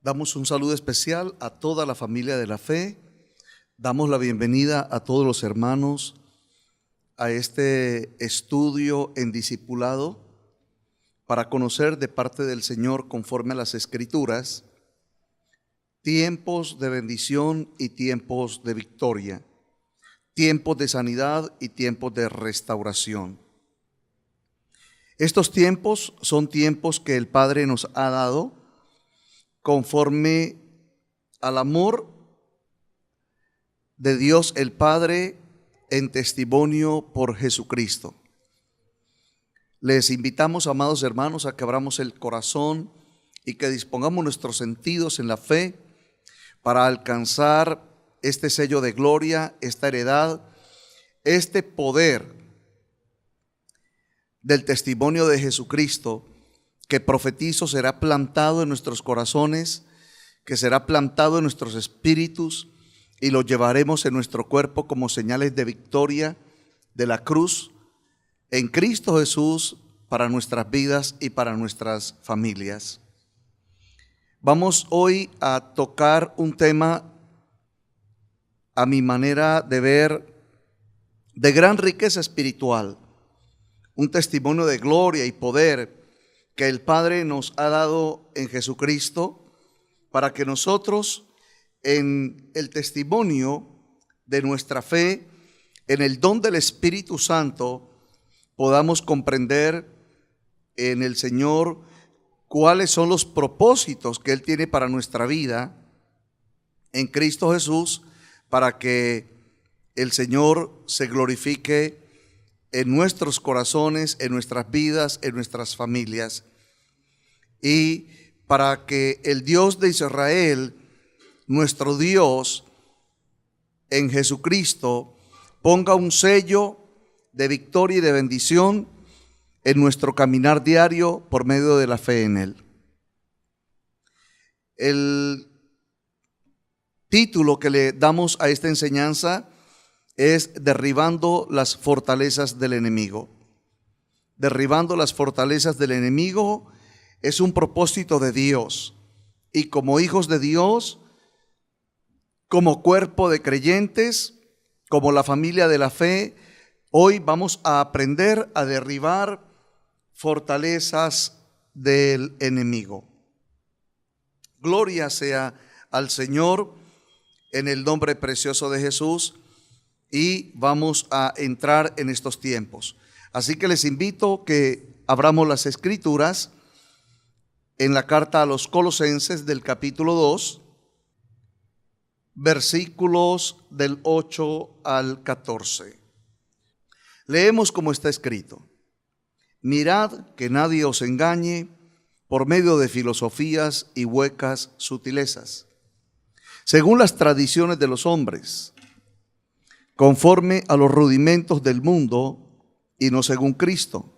Damos un saludo especial a toda la familia de la fe. Damos la bienvenida a todos los hermanos a este estudio en discipulado para conocer de parte del Señor, conforme a las Escrituras, tiempos de bendición y tiempos de victoria, tiempos de sanidad y tiempos de restauración. Estos tiempos son tiempos que el Padre nos ha dado conforme al amor de Dios el Padre en testimonio por Jesucristo. Les invitamos, amados hermanos, a que abramos el corazón y que dispongamos nuestros sentidos en la fe para alcanzar este sello de gloria, esta heredad, este poder del testimonio de Jesucristo, que profetizo será plantado en nuestros corazones, que será plantado en nuestros espíritus, y lo llevaremos en nuestro cuerpo como señales de victoria de la cruz en Cristo Jesús para nuestras vidas y para nuestras familias. Vamos hoy a tocar un tema, a mi manera de ver, de gran riqueza espiritual, un testimonio de gloria y poder que el Padre nos ha dado en Jesucristo, para que nosotros, en el testimonio de nuestra fe, en el don del Espíritu Santo, podamos comprender en el Señor cuáles son los propósitos que Él tiene para nuestra vida en Cristo Jesús, para que el Señor se glorifique en nuestros corazones, en nuestras vidas, en nuestras familias, y para que el Dios de Israel, nuestro Dios, en Jesucristo, ponga un sello de victoria y de bendición en nuestro caminar diario por medio de la fe en Él. El título que le damos a esta enseñanza es Derribando las fortalezas del enemigo. Derribando las fortalezas del enemigo es un propósito de Dios, y como hijos de Dios, como cuerpo de creyentes, como la familia de la fe, hoy vamos a aprender a derribar fortalezas del enemigo. Gloria sea al Señor en el nombre precioso de Jesús, y vamos a entrar en estos tiempos. Así que les invito que abramos las Escrituras en la carta a los Colosenses del capítulo 2, versículos del 8 al 14. Leemos como está escrito: Mirad que nadie os engañe por medio de filosofías y huecas sutilezas, según las tradiciones de los hombres, conforme a los rudimentos del mundo y no según Cristo,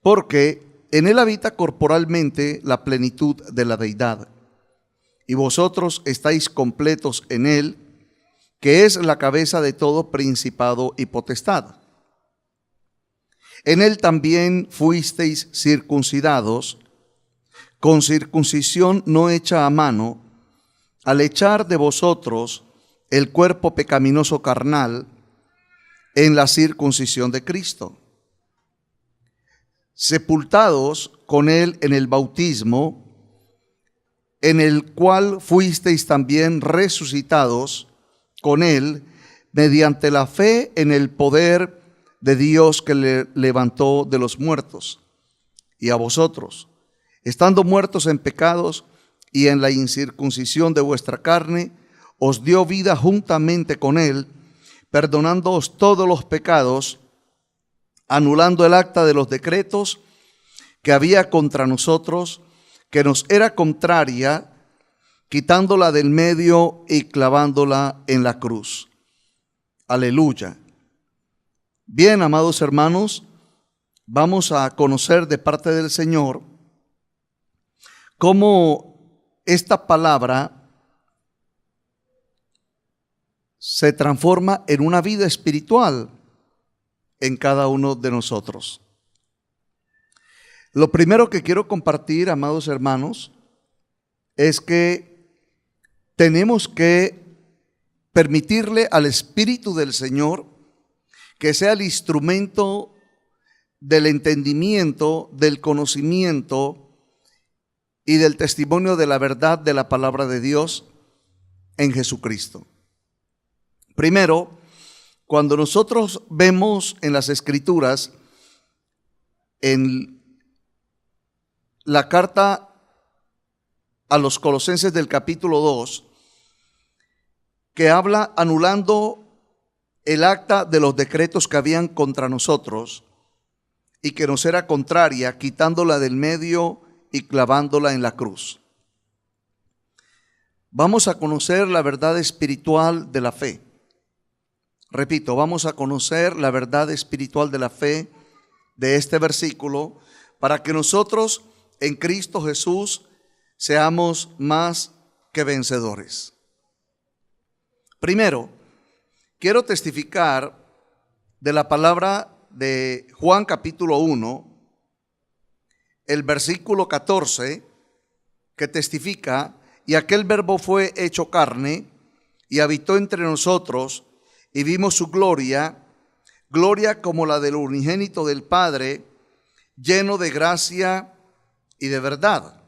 porque en Él habita corporalmente la plenitud de la deidad, y vosotros estáis completos en Él, que es la cabeza de todo principado y potestad. En Él también fuisteis circuncidados, con circuncisión no hecha a mano, al echar de vosotros el cuerpo pecaminoso carnal en la circuncisión de Cristo, sepultados con Él en el bautismo, en el cual fuisteis también resucitados con Él mediante la fe en el poder de Dios que le levantó de los muertos. Y a vosotros, estando muertos en pecados y en la incircuncisión de vuestra carne, os dio vida juntamente con Él, perdonándoos todos los pecados, anulando el acta de los decretos que había contra nosotros, que nos era contraria, quitándola del medio y clavándola en la cruz. Aleluya. Bien, amados hermanos, vamos a conocer de parte del Señor cómo esta palabra se transforma en una vida espiritual en cada uno de nosotros. Lo primero que quiero compartir, amados hermanos, es que tenemos que permitirle al Espíritu del Señor que sea el instrumento del entendimiento, del conocimiento y del testimonio de la verdad de la palabra de Dios en Jesucristo. Primero, cuando nosotros vemos en las Escrituras, en la carta a los Colosenses del capítulo 2, que habla anulando el acta de los decretos que habían contra nosotros y que nos era contraria, quitándola del medio y clavándola en la cruz. Vamos a conocer la verdad espiritual de la fe. Repito, vamos a conocer la verdad espiritual de la fe de este versículo para que nosotros en Cristo Jesús seamos más que vencedores. Primero, quiero testificar de la palabra de Juan capítulo 1, el versículo 14, que testifica: y aquel verbo fue hecho carne y habitó entre nosotros, y vimos su gloria, gloria como la del unigénito del Padre, lleno de gracia y de verdad.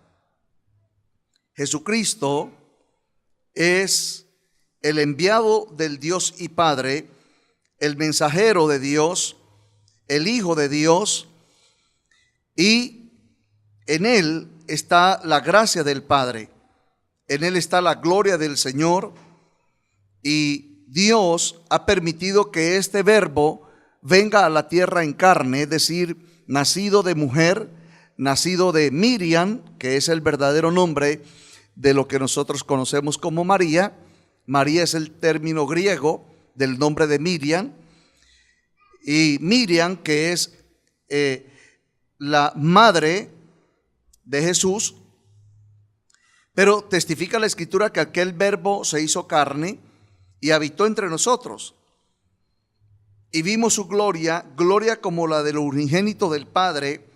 Jesucristo es el enviado del Dios y Padre, el mensajero de Dios, el Hijo de Dios, y en Él está la gracia del Padre, en Él está la gloria del Señor, y Dios ha permitido que este verbo venga a la tierra en carne, es decir, nacido de mujer, nacido de Miriam, que es el verdadero nombre de lo que nosotros conocemos como María. María es el término griego del nombre de Miriam, y Miriam, que es la madre de Jesús. Pero testifica la Escritura que aquel verbo se hizo carne y habitó entre nosotros, y vimos su gloria, gloria como la del unigénito del Padre,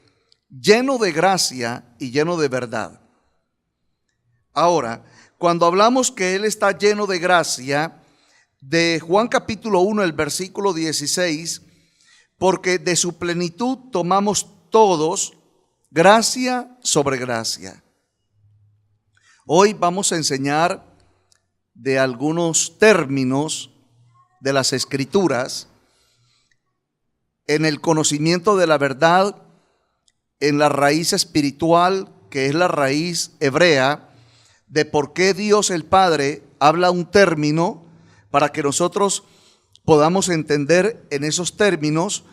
lleno de gracia y lleno de verdad. Ahora, cuando hablamos que Él está lleno de gracia, de Juan capítulo 1, el versículo 16, porque de su plenitud tomamos todos gracia sobre gracia. Hoy vamos a enseñar de algunos términos de las Escrituras en el conocimiento de la verdad, en la raíz espiritual, que es la raíz hebrea, de por qué Dios el Padre habla un término, para que nosotros podamos entender en esos términos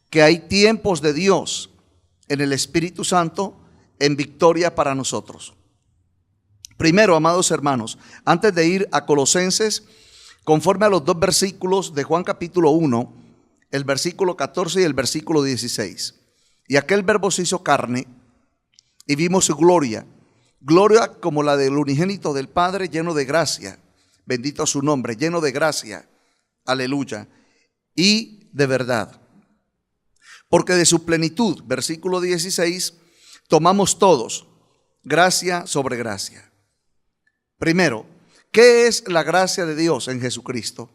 que hay tiempos de Dios en el Espíritu Santo en victoria para nosotros. Primero, amados hermanos, antes de ir a Colosenses, conforme a los dos versículos de Juan capítulo 1, el versículo 14 y el versículo 16. Y aquel verbo se hizo carne y vimos su gloria, gloria como la del unigénito del Padre, lleno de gracia, bendito su nombre, lleno de gracia, aleluya, y de verdad. Porque de su plenitud, versículo 16, tomamos todos gracia sobre gracia. Primero, ¿qué es la gracia de Dios en Jesucristo?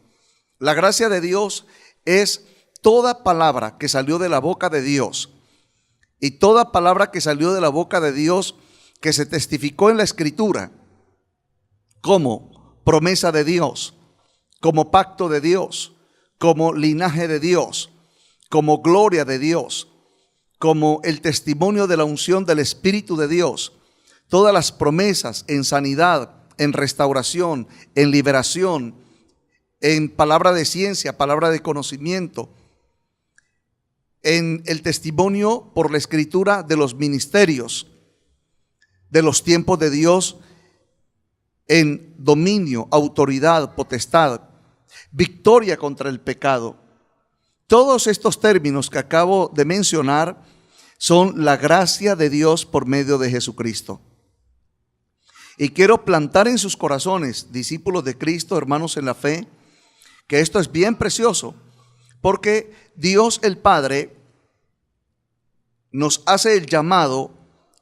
La gracia de Dios es toda palabra que salió de la boca de Dios, y toda palabra que salió de la boca de Dios que se testificó en la Escritura como promesa de Dios, como pacto de Dios, como linaje de Dios, como gloria de Dios, como el testimonio de la unción del Espíritu de Dios. Todas las promesas en sanidad, en restauración, en liberación, en palabra de ciencia, palabra de conocimiento, en el testimonio por la Escritura de los ministerios, de los tiempos de Dios, en dominio, autoridad, potestad, victoria contra el pecado. Todos estos términos que acabo de mencionar son la gracia de Dios por medio de Jesucristo. Y quiero plantar en sus corazones, discípulos de Cristo, hermanos en la fe, que esto es bien precioso, porque Dios el Padre nos hace el llamado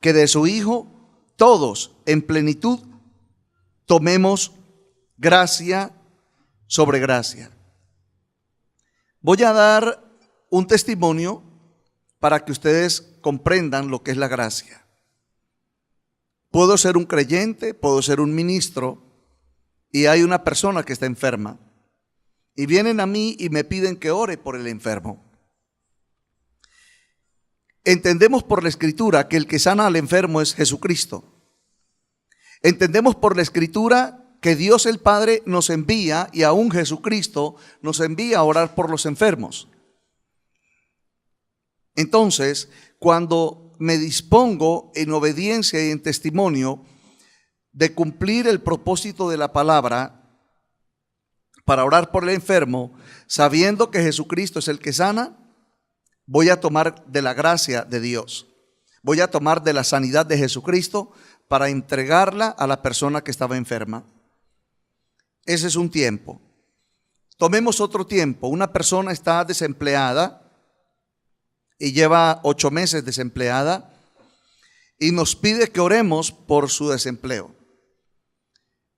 que de su Hijo todos en plenitud tomemos gracia sobre gracia. Voy a dar un testimonio para que ustedes comprendan lo que es la gracia. Puedo ser un creyente, puedo ser un ministro, y hay una persona que está enferma. Y vienen a mí y me piden que ore por el enfermo. Entendemos por la Escritura que el que sana al enfermo es Jesucristo. Entendemos por la Escritura que Dios el Padre nos envía, y aún Jesucristo nos envía a orar por los enfermos. Entonces, cuando me dispongo en obediencia y en testimonio de cumplir el propósito de la palabra para orar por el enfermo, sabiendo que Jesucristo es el que sana, voy a tomar de la gracia de Dios. Voy a tomar de la sanidad de Jesucristo para entregarla a la persona que estaba enferma. Ese es un tiempo. Tomemos otro tiempo. Una persona está desempleada y lleva 8 meses desempleada y nos pide que oremos por su desempleo.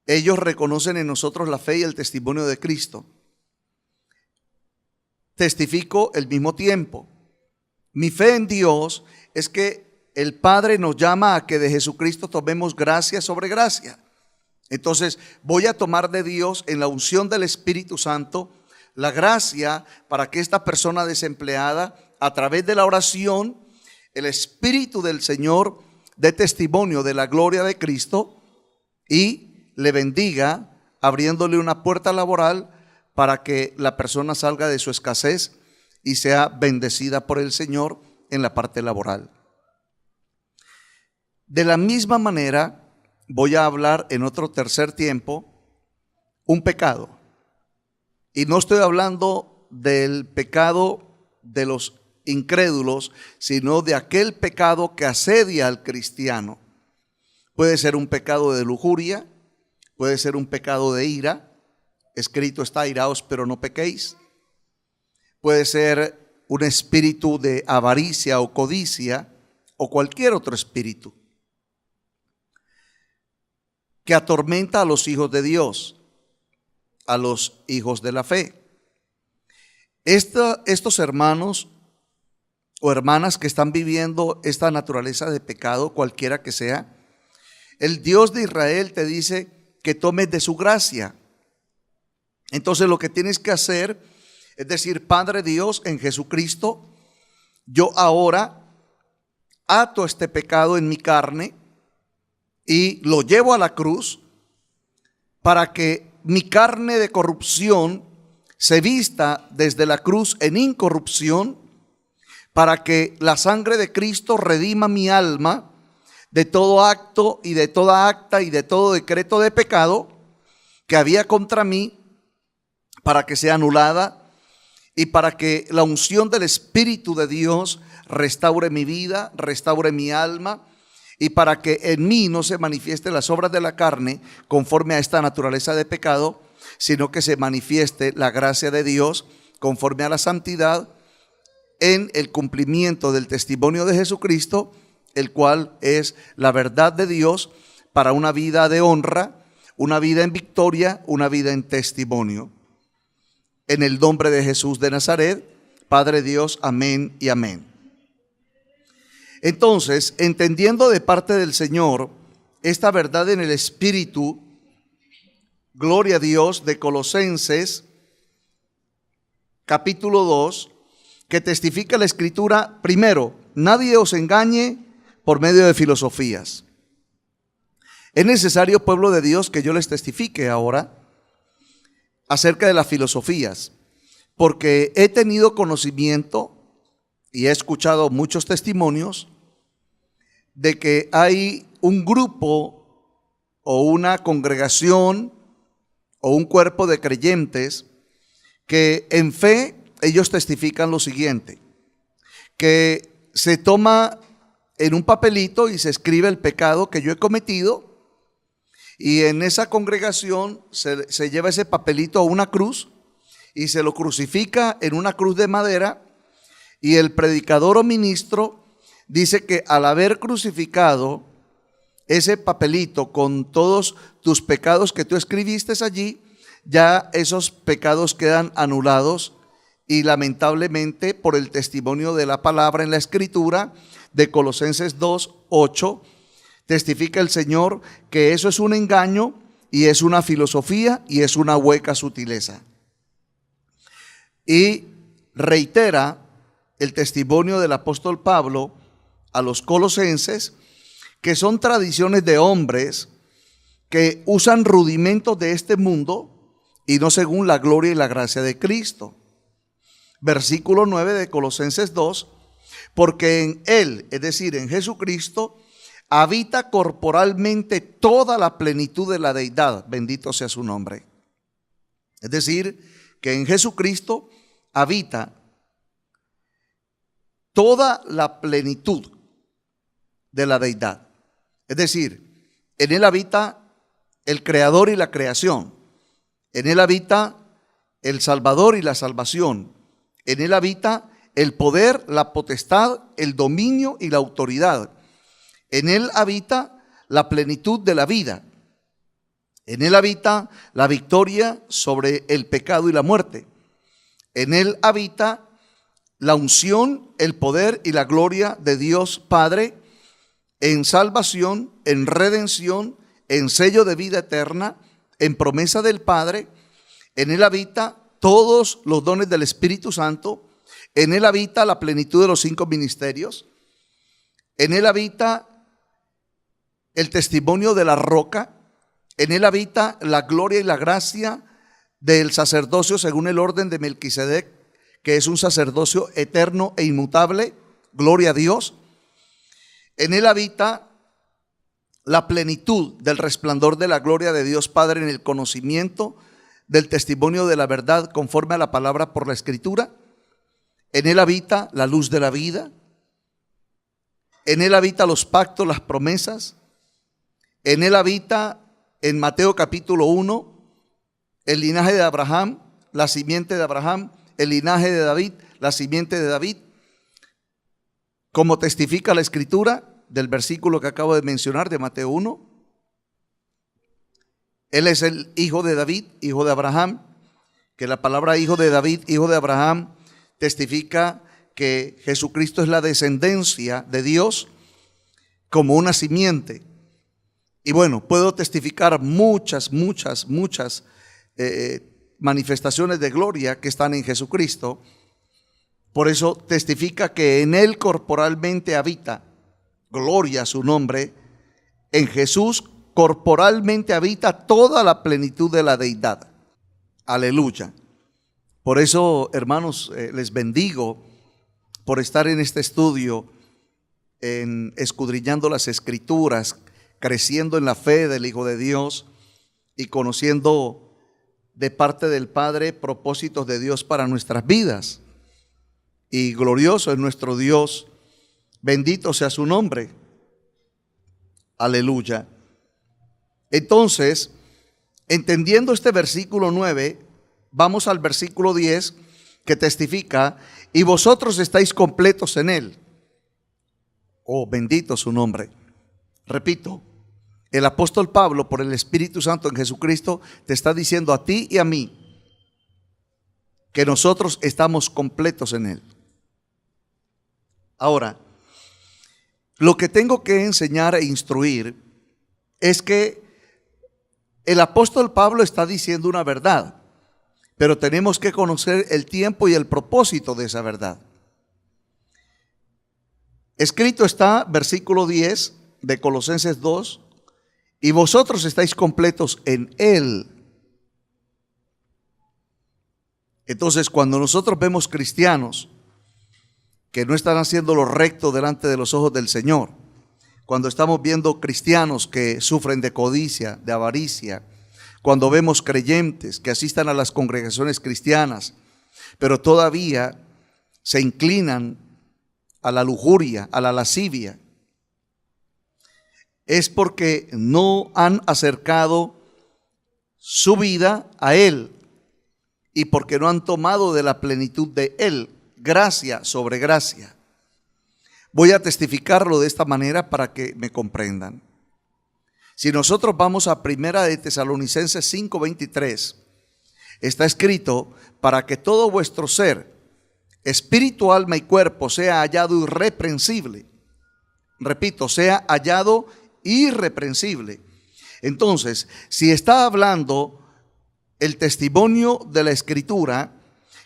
Ellos reconocen en nosotros la fe y el testimonio de Cristo. Testifico el mismo tiempo. Mi fe en Dios es que el Padre nos llama a que de Jesucristo tomemos gracia sobre gracia. Entonces voy a tomar de Dios, en la unción del Espíritu Santo, la gracia para que esta persona desempleada, a través de la oración, el Espíritu del Señor dé testimonio de la gloria de Cristo y le bendiga, abriéndole una puerta laboral para que la persona salga de su escasez y sea bendecida por el Señor en la parte laboral. De la misma manera, voy a hablar en otro tercer tiempo un pecado. Y no estoy hablando del pecado de los incrédulos, sino de aquel pecado que asedia al cristiano. Puede ser un pecado de lujuria, puede ser un pecado de ira. Escrito está: iraos, pero no pequéis. Puede ser un espíritu de avaricia o codicia, o cualquier otro espíritu que atormenta a los hijos de Dios, a los hijos de la fe. Estos hermanos o hermanas que están viviendo esta naturaleza de pecado, cualquiera que sea, el Dios de Israel te dice que tomes de su gracia. Entonces lo que tienes que hacer es decir: Padre Dios, en Jesucristo, yo ahora ato este pecado en mi carne y lo llevo a la cruz para que mi carne de corrupción se vista desde la cruz en incorrupción, para que la sangre de Cristo redima mi alma de todo acto y de toda acta y de todo decreto de pecado que había contra mí, para que sea anulada y para que la unción del Espíritu de Dios restaure mi vida, restaure mi alma, y para que en mí no se manifieste las obras de la carne conforme a esta naturaleza de pecado, sino que se manifieste la gracia de Dios conforme a la santidad en el cumplimiento del testimonio de Jesucristo, el cual es la verdad de Dios para una vida de honra, una vida en victoria, una vida en testimonio. En el nombre de Jesús de Nazaret, Padre Dios, amén y amén. Entonces, entendiendo de parte del Señor esta verdad en el Espíritu, gloria a Dios, de Colosenses capítulo 2, que testifica la Escritura: primero, nadie os engañe por medio de filosofías. Es necesario, pueblo de Dios, que yo les testifique ahora acerca de las filosofías, porque he tenido conocimiento y he escuchado muchos testimonios de que hay un grupo o una congregación o un cuerpo de creyentes que en fe ellos testifican lo siguiente: que se toma en un papelito y se escribe el pecado que yo he cometido, y en esa congregación se lleva ese papelito a una cruz y se lo crucifica en una cruz de madera, y el predicador o ministro dice que al haber crucificado ese papelito con todos tus pecados que tú escribiste allí, ya esos pecados quedan anulados y lamentablemente por el testimonio de la palabra en la escritura de Colosenses 2:8, testifica el Señor que eso es un engaño y es una filosofía y es una hueca sutileza. Y reitera el testimonio del apóstol Pablo a los colosenses, que son tradiciones de hombres que usan rudimentos de este mundo y no según la gloria y la gracia de Cristo. Versículo 9 de Colosenses 2, porque en Él, es decir, en Jesucristo, habita corporalmente toda la plenitud de la deidad, bendito sea su nombre. Es decir, que en Jesucristo habita toda la plenitud de la deidad. Es decir, en Él habita el Creador y la creación. En Él habita el Salvador y la salvación. En Él habita el poder, la potestad, el dominio y la autoridad. En Él habita la plenitud de la vida. En Él habita la victoria sobre el pecado y la muerte. En Él habita la unción, el poder y la gloria de Dios Padre en salvación, en redención, en sello de vida eterna, en promesa del Padre. En Él habita todos los dones del Espíritu Santo. En Él habita la plenitud de los 5 ministerios. En Él habita el testimonio de la roca. En Él habita la gloria y la gracia del sacerdocio según el orden de Melquisedec, que es un sacerdocio eterno e inmutable. Gloria a Dios. En Él habita la plenitud del resplandor de la gloria de Dios Padre en el conocimiento del testimonio de la verdad conforme a la palabra por la Escritura. En Él habita la luz de la vida. En Él habita los pactos, las promesas. En Él habita, en Mateo capítulo 1, el linaje de Abraham, la simiente de Abraham, el linaje de David, la simiente de David. Como testifica la Escritura del versículo que acabo de mencionar de Mateo 1. Él es el hijo de David, hijo de Abraham, que la palabra hijo de David, hijo de Abraham, testifica que Jesucristo es la descendencia de Dios como una simiente. Y bueno, puedo testificar muchas manifestaciones de gloria que están en Jesucristo. Por eso testifica que en Él corporalmente habita, gloria a su nombre, en Jesús corporalmente habita toda la plenitud de la deidad. Aleluya. Por eso, hermanos, les bendigo por estar en este estudio, en escudriñando las Escrituras, creciendo en la fe del Hijo de Dios y conociendo de parte del Padre propósitos de Dios para nuestras vidas. Y glorioso es nuestro Dios, bendito sea su nombre. Aleluya. Entonces, entendiendo este versículo 9, vamos al versículo 10 que testifica, y vosotros estáis completos en Él. Oh, bendito su nombre. Repito, el apóstol Pablo, por el Espíritu Santo en Jesucristo, te está diciendo a ti y a mí que nosotros estamos completos en Él. Ahora, lo que tengo que enseñar e instruir es que el apóstol Pablo está diciendo una verdad, pero tenemos que conocer el tiempo y el propósito de esa verdad. Escrito está, versículo 10 de Colosenses 2, y vosotros estáis completos en Él. Entonces, cuando nosotros vemos cristianos que no están haciendo lo recto delante de los ojos del Señor, cuando estamos viendo cristianos que sufren de codicia, de avaricia, cuando vemos creyentes que asistan a las congregaciones cristianas, pero todavía se inclinan a la lujuria, a la lascivia, es porque no han acercado su vida a Él y porque no han tomado de la plenitud de Él, gracia sobre gracia. Voy a testificarlo de esta manera para que me comprendan. Si nosotros vamos a Primera de Tesalonicenses 5:23, está escrito: para que todo vuestro ser, espíritu, alma y cuerpo, sea hallado irreprensible. Repito, sea hallado irreprensible. Entonces, si está hablando el testimonio de la Escritura,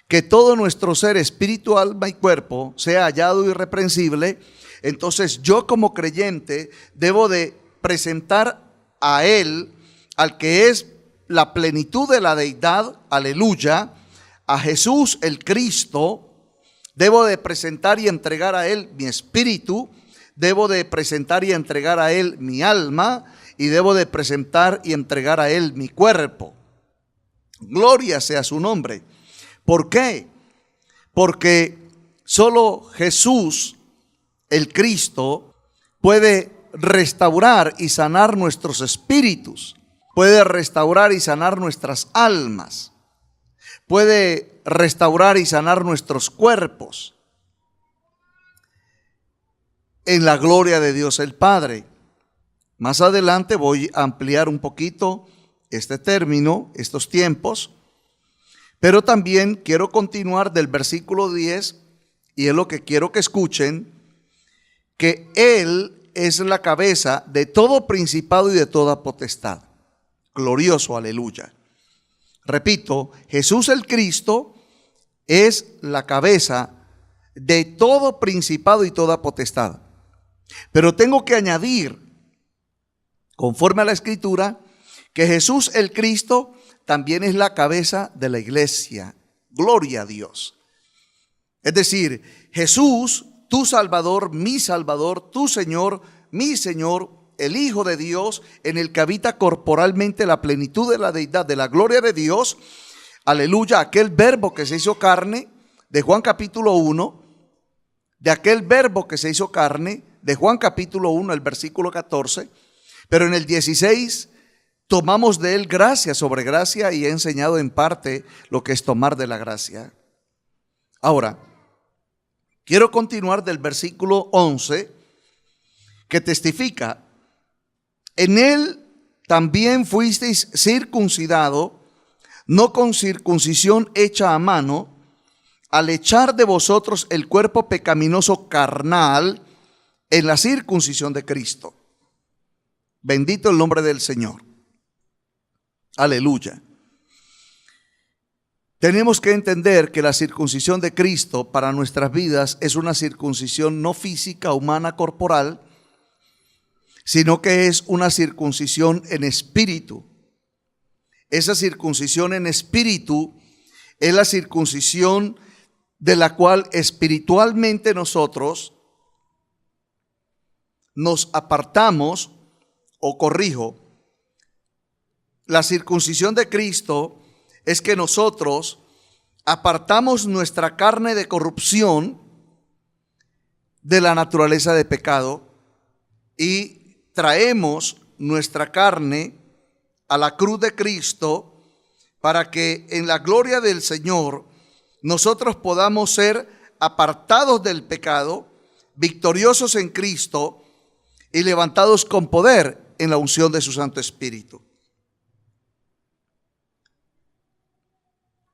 que todo nuestro ser, espíritu, alma y cuerpo, sea hallado irreprensible, entonces yo como creyente debo de presentar a Él, al que es la plenitud de la deidad, aleluya, a Jesús el Cristo. Debo de presentar y entregar a Él mi espíritu, debo de presentar y entregar a Él mi alma, y debo de presentar y entregar a Él mi cuerpo. Gloria sea su nombre. ¿Por qué? Porque solo Jesús, el Cristo, puede restaurar y sanar nuestros espíritus, puede restaurar y sanar nuestras almas, puede restaurar y sanar nuestros cuerpos en la gloria de Dios el Padre. Más adelante voy a ampliar un poquito este término, estos tiempos, pero también quiero continuar del versículo 10, y es lo que quiero que escuchen, que Él es la cabeza de todo principado y de toda potestad. Glorioso, aleluya. Repito, Jesús el Cristo es la cabeza de todo principado y toda potestad. Pero tengo que añadir, conforme a la Escritura, que Jesús el Cristo también es la cabeza de la iglesia. Gloria a Dios. Es decir, Jesús, tu Salvador, tu Señor, mi Señor, el Hijo de Dios, en el que habita corporalmente la plenitud de la deidad, de la gloria de Dios. Aleluya, aquel verbo que se hizo carne, de Juan capítulo 1, de aquel verbo que se hizo carne, de Juan capítulo 1, el versículo 14, pero en el 16 tomamos de él gracia sobre gracia, y he enseñado en parte lo que es tomar de la gracia. Ahora, quiero continuar del versículo 11, que testifica: en él también fuisteis circuncidado, no con circuncisión hecha a mano, al echar de vosotros el cuerpo pecaminoso carnal en la circuncisión de Cristo. Bendito el nombre del Señor. Aleluya. Tenemos que entender que la circuncisión de Cristo para nuestras vidas es una circuncisión no física, humana, corporal, sino que es una circuncisión en espíritu. Esa circuncisión en espíritu es la circuncisión de la cual espiritualmente nosotros nos apartamos, o corrijo, la circuncisión de Cristo es que nosotros apartamos nuestra carne de corrupción de la naturaleza de pecado y traemos nuestra carne a la cruz de Cristo para que en la gloria del Señor nosotros podamos ser apartados del pecado, victoriosos en Cristo y levantados con poder en la unción de su Santo Espíritu.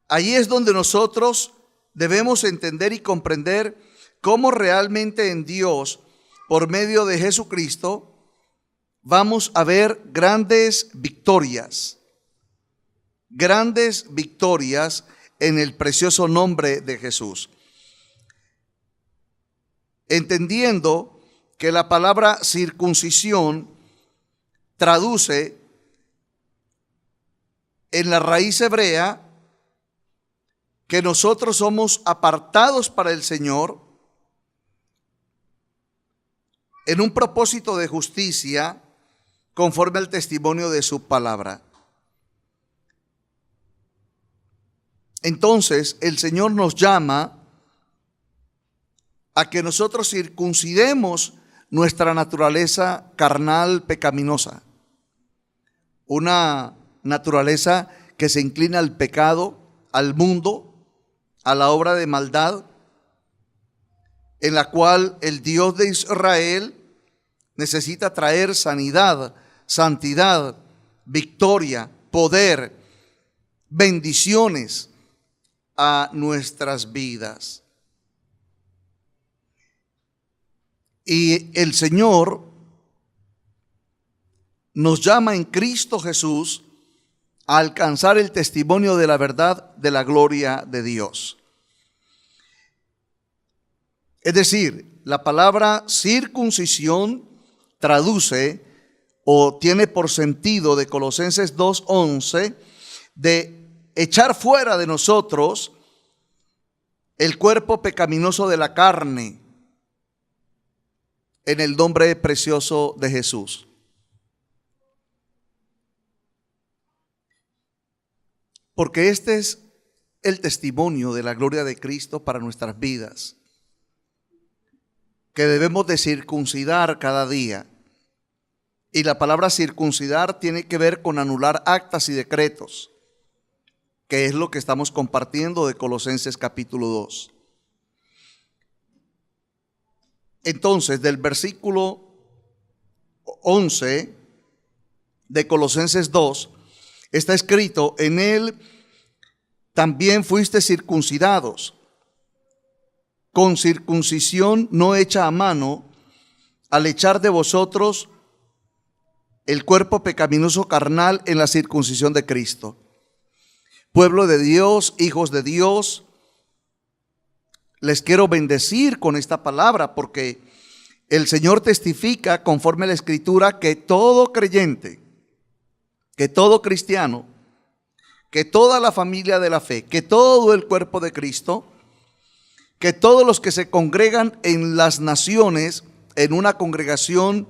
Ahí es donde nosotros debemos entender y comprender cómo realmente en Dios, por medio de Jesucristo, vamos a ver grandes victorias en el precioso nombre de Jesús. Entendiendo que la palabra circuncisión traduce en la raíz hebrea que nosotros somos apartados para el Señor en un propósito de justicia conforme al testimonio de su palabra. Entonces el Señor nos llama a que nosotros circuncidemos nuestra naturaleza carnal pecaminosa, una naturaleza que se inclina al pecado, al mundo, a la obra de maldad, en la cual el Dios de Israel necesita traer sanidad santidad, victoria, poder, bendiciones a nuestras vidas. Y el Señor nos llama en Cristo Jesús a alcanzar el testimonio de la verdad de la gloria de Dios. Es decir, la palabra circuncisión traduce o tiene por sentido de Colosenses 2:11 de echar fuera de nosotros el cuerpo pecaminoso de la carne en el nombre precioso de Jesús. Porque este es el testimonio de la gloria de Cristo para nuestras vidas, que debemos de circuncidar cada día. Y la palabra circuncidar tiene que ver con anular actas y decretos, que es lo que estamos compartiendo de Colosenses capítulo 2. Entonces, del versículo 11 de Colosenses 2, está escrito: en él también fuiste circuncidados, con circuncisión no hecha a mano, al echar de vosotros el cuerpo pecaminoso carnal en la circuncisión de Cristo. Pueblo de Dios, hijos de Dios, les quiero bendecir con esta palabra, porque el Señor testifica conforme a la Escritura que todo creyente, que todo cristiano, que toda la familia de la fe, que todo el cuerpo de Cristo, que todos los que se congregan en las naciones, en una congregación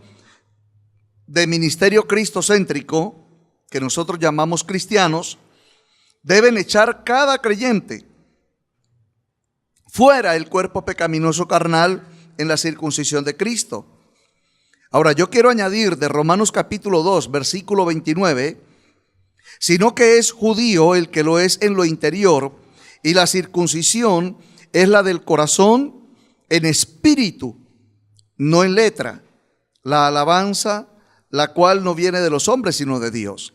de ministerio cristocéntrico, que nosotros llamamos cristianos, deben echar cada creyente fuera el cuerpo pecaminoso carnal en la circuncisión de Cristo. Ahora, yo quiero añadir de Romanos capítulo 2, versículo 29, sino que es judío el que lo es en lo interior, y la circuncisión es la del corazón en espíritu, no en letra, la alabanza, la cual no viene de los hombres, sino de Dios.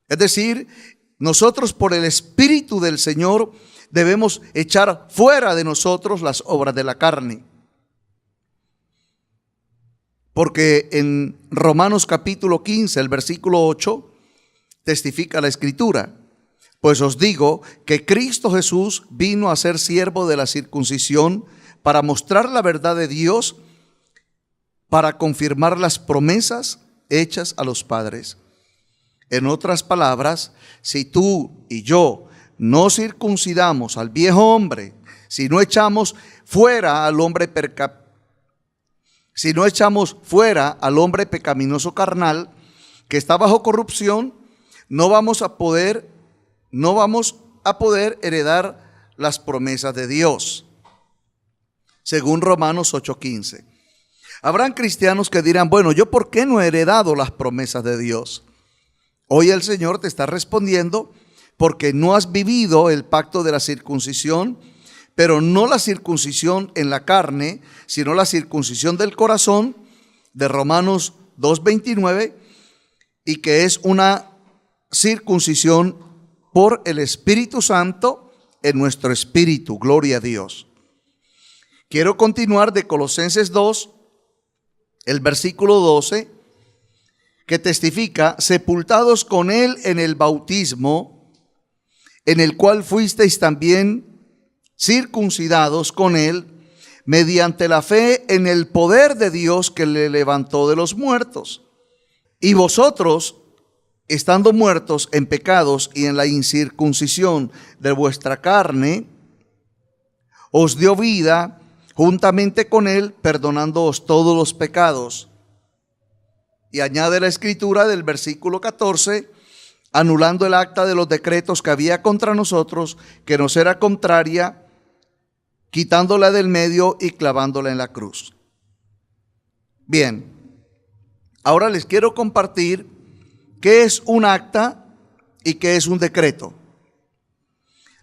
Es decir, nosotros por el Espíritu del Señor debemos echar fuera de nosotros las obras de la carne. Porque en Romanos capítulo 15, el versículo 8, testifica la Escritura: pues os digo que Cristo Jesús vino a ser siervo de la circuncisión para mostrar la verdad de Dios, para confirmar las promesas hechas a los padres. En otras palabras, si tú y yo no circuncidamos al viejo hombre, si no echamos fuera al hombre pecaminoso carnal que está bajo corrupción, no vamos a poder heredar las promesas de Dios, según Romanos 8:15. Habrán cristianos que dirán: bueno, ¿yo por qué no he heredado las promesas de Dios? Hoy el Señor te está respondiendo: porque no has vivido el pacto de la circuncisión, pero no la circuncisión en la carne, sino la circuncisión del corazón, de Romanos 2:29, y que es una circuncisión por el Espíritu Santo en nuestro espíritu. Gloria a Dios. Quiero continuar de Colosenses 2, el versículo 12, que testifica: sepultados con él en el bautismo, en el cual fuisteis también circuncidados con él, mediante la fe en el poder de Dios que le levantó de los muertos. Y vosotros, estando muertos en pecados y en la incircuncisión de vuestra carne, os dio vida juntamente con él, perdonándoos todos los pecados. Y añade la Escritura del versículo 14, anulando el acta de los decretos que había contra nosotros, que nos era contraria, quitándola del medio y clavándola en la cruz. Bien, ahora les quiero compartir qué es un acta y qué es un decreto.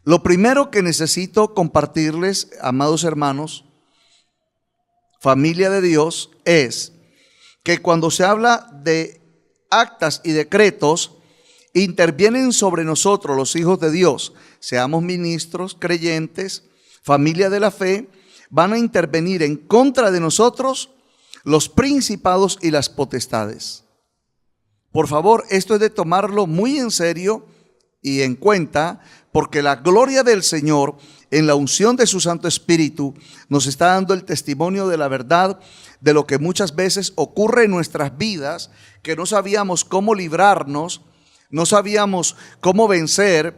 Lo primero que necesito compartirles, amados hermanos, familia de Dios, es que cuando se habla de actas y decretos intervienen sobre nosotros, los hijos de Dios, seamos ministros, creyentes, familia de la fe, van a intervenir en contra de nosotros los principados y las potestades. Por favor, esto es de tomarlo muy en serio y en cuenta, porque la gloria del Señor en la unción de su Santo Espíritu nos está dando el testimonio de la verdad de lo que muchas veces ocurre en nuestras vidas, que no sabíamos cómo librarnos, no sabíamos cómo vencer,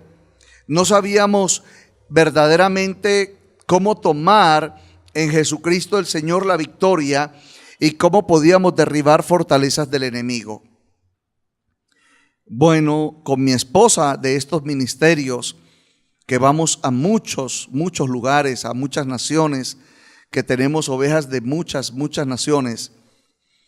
no sabíamos verdaderamente cómo tomar en Jesucristo el Señor la victoria y cómo podíamos derribar fortalezas del enemigo. Bueno, con mi esposa de estos ministerios, que vamos a muchos lugares, a muchas naciones, que tenemos ovejas de muchas naciones,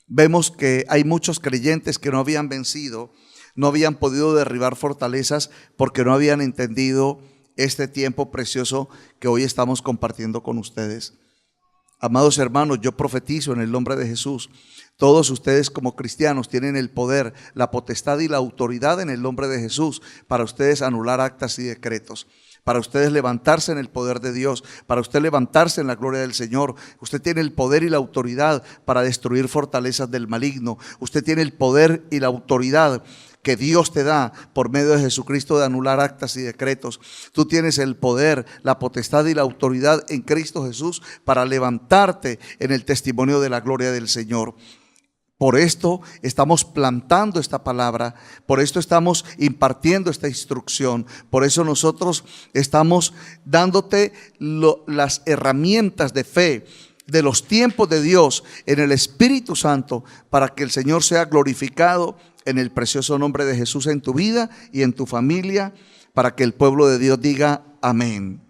vemos que hay muchos creyentes que no habían vencido, no habían podido derribar fortalezas porque no habían entendido este tiempo precioso que hoy estamos compartiendo con ustedes. Amados hermanos, yo profetizo en el nombre de Jesús. Todos ustedes como cristianos tienen el poder, la potestad y la autoridad en el nombre de Jesús para ustedes anular actas y decretos, para ustedes levantarse en el poder de Dios, para usted levantarse en la gloria del Señor. Usted tiene el poder y la autoridad para destruir fortalezas del maligno. Usted tiene el poder y la autoridad que Dios te da por medio de Jesucristo de anular actas y decretos. Tú tienes el poder, la potestad y la autoridad en Cristo Jesús para levantarte en el testimonio de la gloria del Señor. Por esto estamos plantando esta palabra, por esto estamos impartiendo esta instrucción, por eso nosotros estamos dándote las herramientas de fe, de los tiempos de Dios en el Espíritu Santo, para que el Señor sea glorificado en el precioso nombre de Jesús en tu vida y en tu familia, para que el pueblo de Dios diga amén.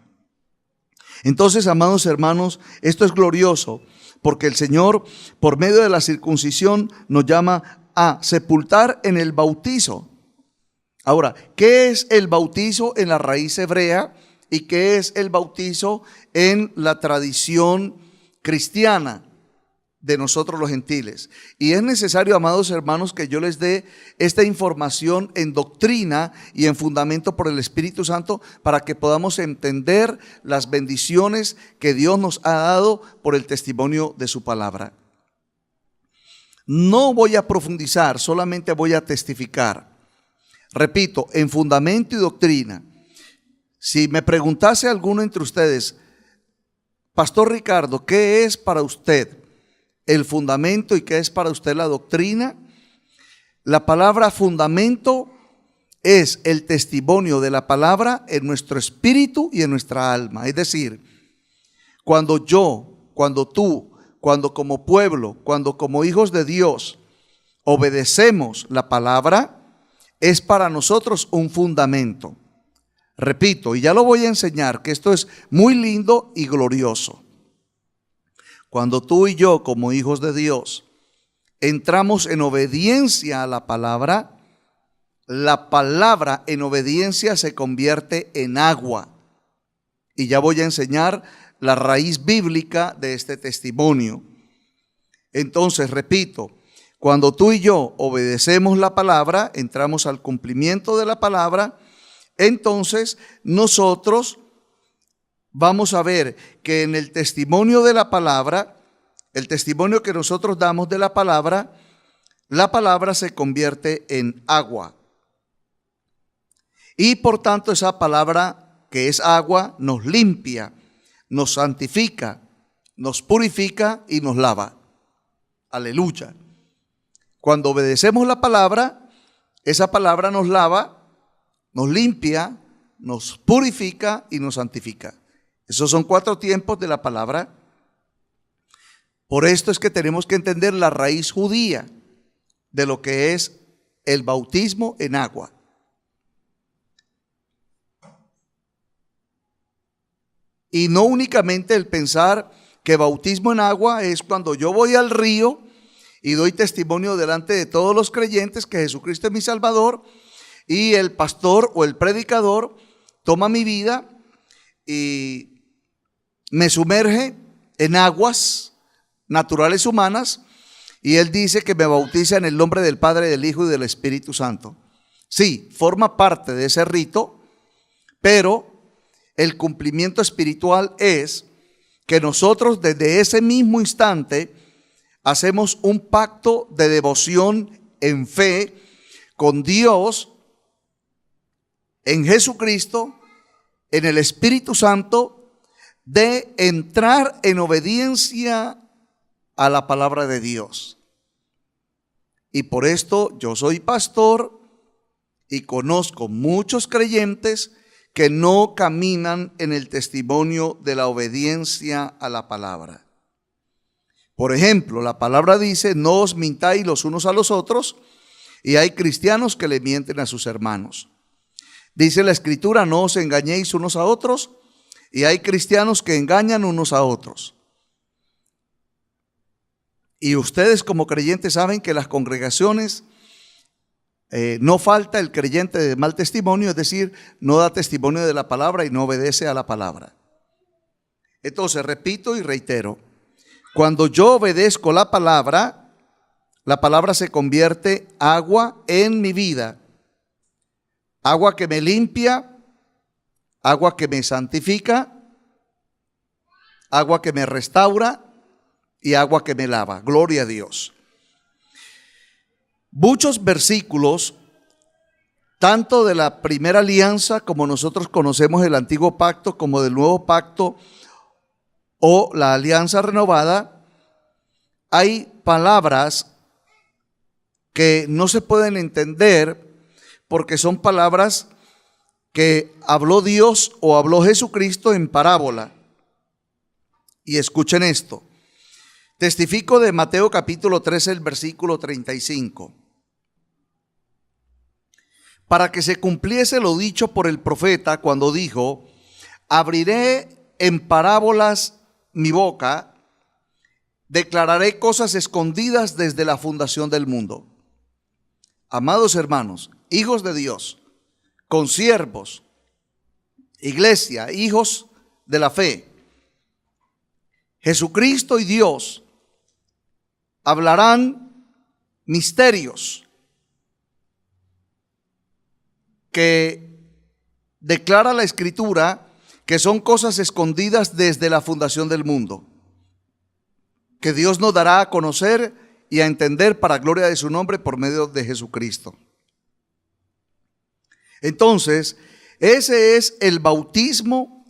Entonces, amados hermanos, esto es glorioso, porque el Señor, por medio de la circuncisión, nos llama a sepultar en el bautizo. Ahora, ¿qué es el bautizo en la raíz hebrea y qué es el bautizo en la tradición cristiana de nosotros los gentiles? Y es necesario, amados hermanos, que yo les dé esta información en doctrina y en fundamento por el Espíritu Santo, para que podamos entender las bendiciones que Dios nos ha dado por el testimonio de su palabra. No voy a profundizar, solamente voy a testificar. Repito, en fundamento y doctrina. Si me preguntase alguno entre ustedes, Pastor Ricardo, ¿qué es para usted el fundamento y qué es para usted la doctrina? La palabra fundamento es el testimonio de la palabra en nuestro espíritu y en nuestra alma. Es decir, cuando yo, cuando tú, cuando como pueblo, cuando como hijos de Dios obedecemos la palabra, es para nosotros un fundamento. Repito, y ya lo voy a enseñar, que esto es muy lindo y glorioso. Cuando tú y yo, como hijos de Dios, entramos en obediencia a la palabra en obediencia se convierte en agua. Y ya voy a enseñar la raíz bíblica de este testimonio. Entonces, repito, cuando tú y yo obedecemos la palabra, entramos al cumplimiento de la palabra, entonces nosotros vamos a ver que en el testimonio de la palabra, el testimonio que nosotros damos de la palabra se convierte en agua. Y por tanto esa palabra que es agua nos limpia, nos santifica, nos purifica y nos lava. Aleluya. Cuando obedecemos la palabra, esa palabra nos lava, nos limpia, nos purifica y nos santifica. Esos son 4 tiempos de la palabra. Por esto es que tenemos que entender la raíz judía de lo que es el bautismo en agua. Y no únicamente el pensar que bautismo en agua es cuando yo voy al río y doy testimonio delante de todos los creyentes que Jesucristo es mi Salvador, y el pastor o el predicador toma mi vida y me sumerge en aguas naturales humanas Y Él dice que me bautiza en el nombre del Padre, del Hijo y del Espíritu Santo. Sí, forma parte de ese rito, pero el cumplimiento espiritual es que nosotros desde ese mismo instante hacemos un pacto de devoción en fe con Dios, en Jesucristo, en el Espíritu Santo, de entrar en obediencia a la palabra de Dios. Y por esto yo soy pastor y conozco muchos creyentes que no caminan en el testimonio de la obediencia a la palabra. Por ejemplo, la palabra dice: no os mintáis los unos a los otros, y hay cristianos que le mienten a sus hermanos. Dice la Escritura: no os engañéis unos a otros, y hay cristianos que engañan unos a otros. Y ustedes como creyentes saben que las congregaciones no falta el creyente de mal testimonio, es decir, no da testimonio de la palabra y no obedece a la palabra. Entonces, repito y reitero, cuando yo obedezco la palabra se convierte agua en mi vida, agua que me limpia, agua que me santifica, agua que me restaura y agua que me lava. Gloria a Dios. Muchos versículos, tanto de la primera alianza, como nosotros conocemos el antiguo pacto, como del nuevo pacto o la alianza renovada, hay palabras que no se pueden entender porque son palabras que habló Dios o habló Jesucristo en parábola. Y escuchen esto. Testifico de Mateo capítulo 13, el versículo 35. Para que se cumpliese lo dicho por el profeta cuando dijo: abriré en parábolas mi boca, declararé cosas escondidas desde la fundación del mundo. Amados hermanos, hijos de Dios, consiervos, iglesia, hijos de la fe, Jesucristo y Dios hablarán misterios que declara la Escritura que son cosas escondidas desde la fundación del mundo, que Dios nos dará a conocer y a entender para gloria de su nombre por medio de Jesucristo. Entonces, ese es el bautismo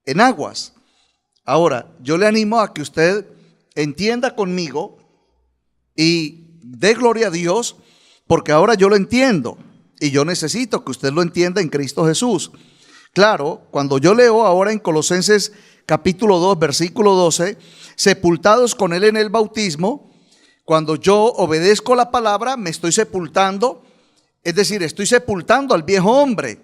en aguas. Ahora, yo le animo a que usted entienda conmigo y dé gloria a Dios, porque ahora yo lo entiendo y yo necesito que usted lo entienda en Cristo Jesús. Claro, cuando yo leo ahora en Colosenses capítulo 2, versículo 12, sepultados con Él en el bautismo, cuando yo obedezco la palabra, me estoy sepultando, es decir, estoy sepultando al viejo hombre.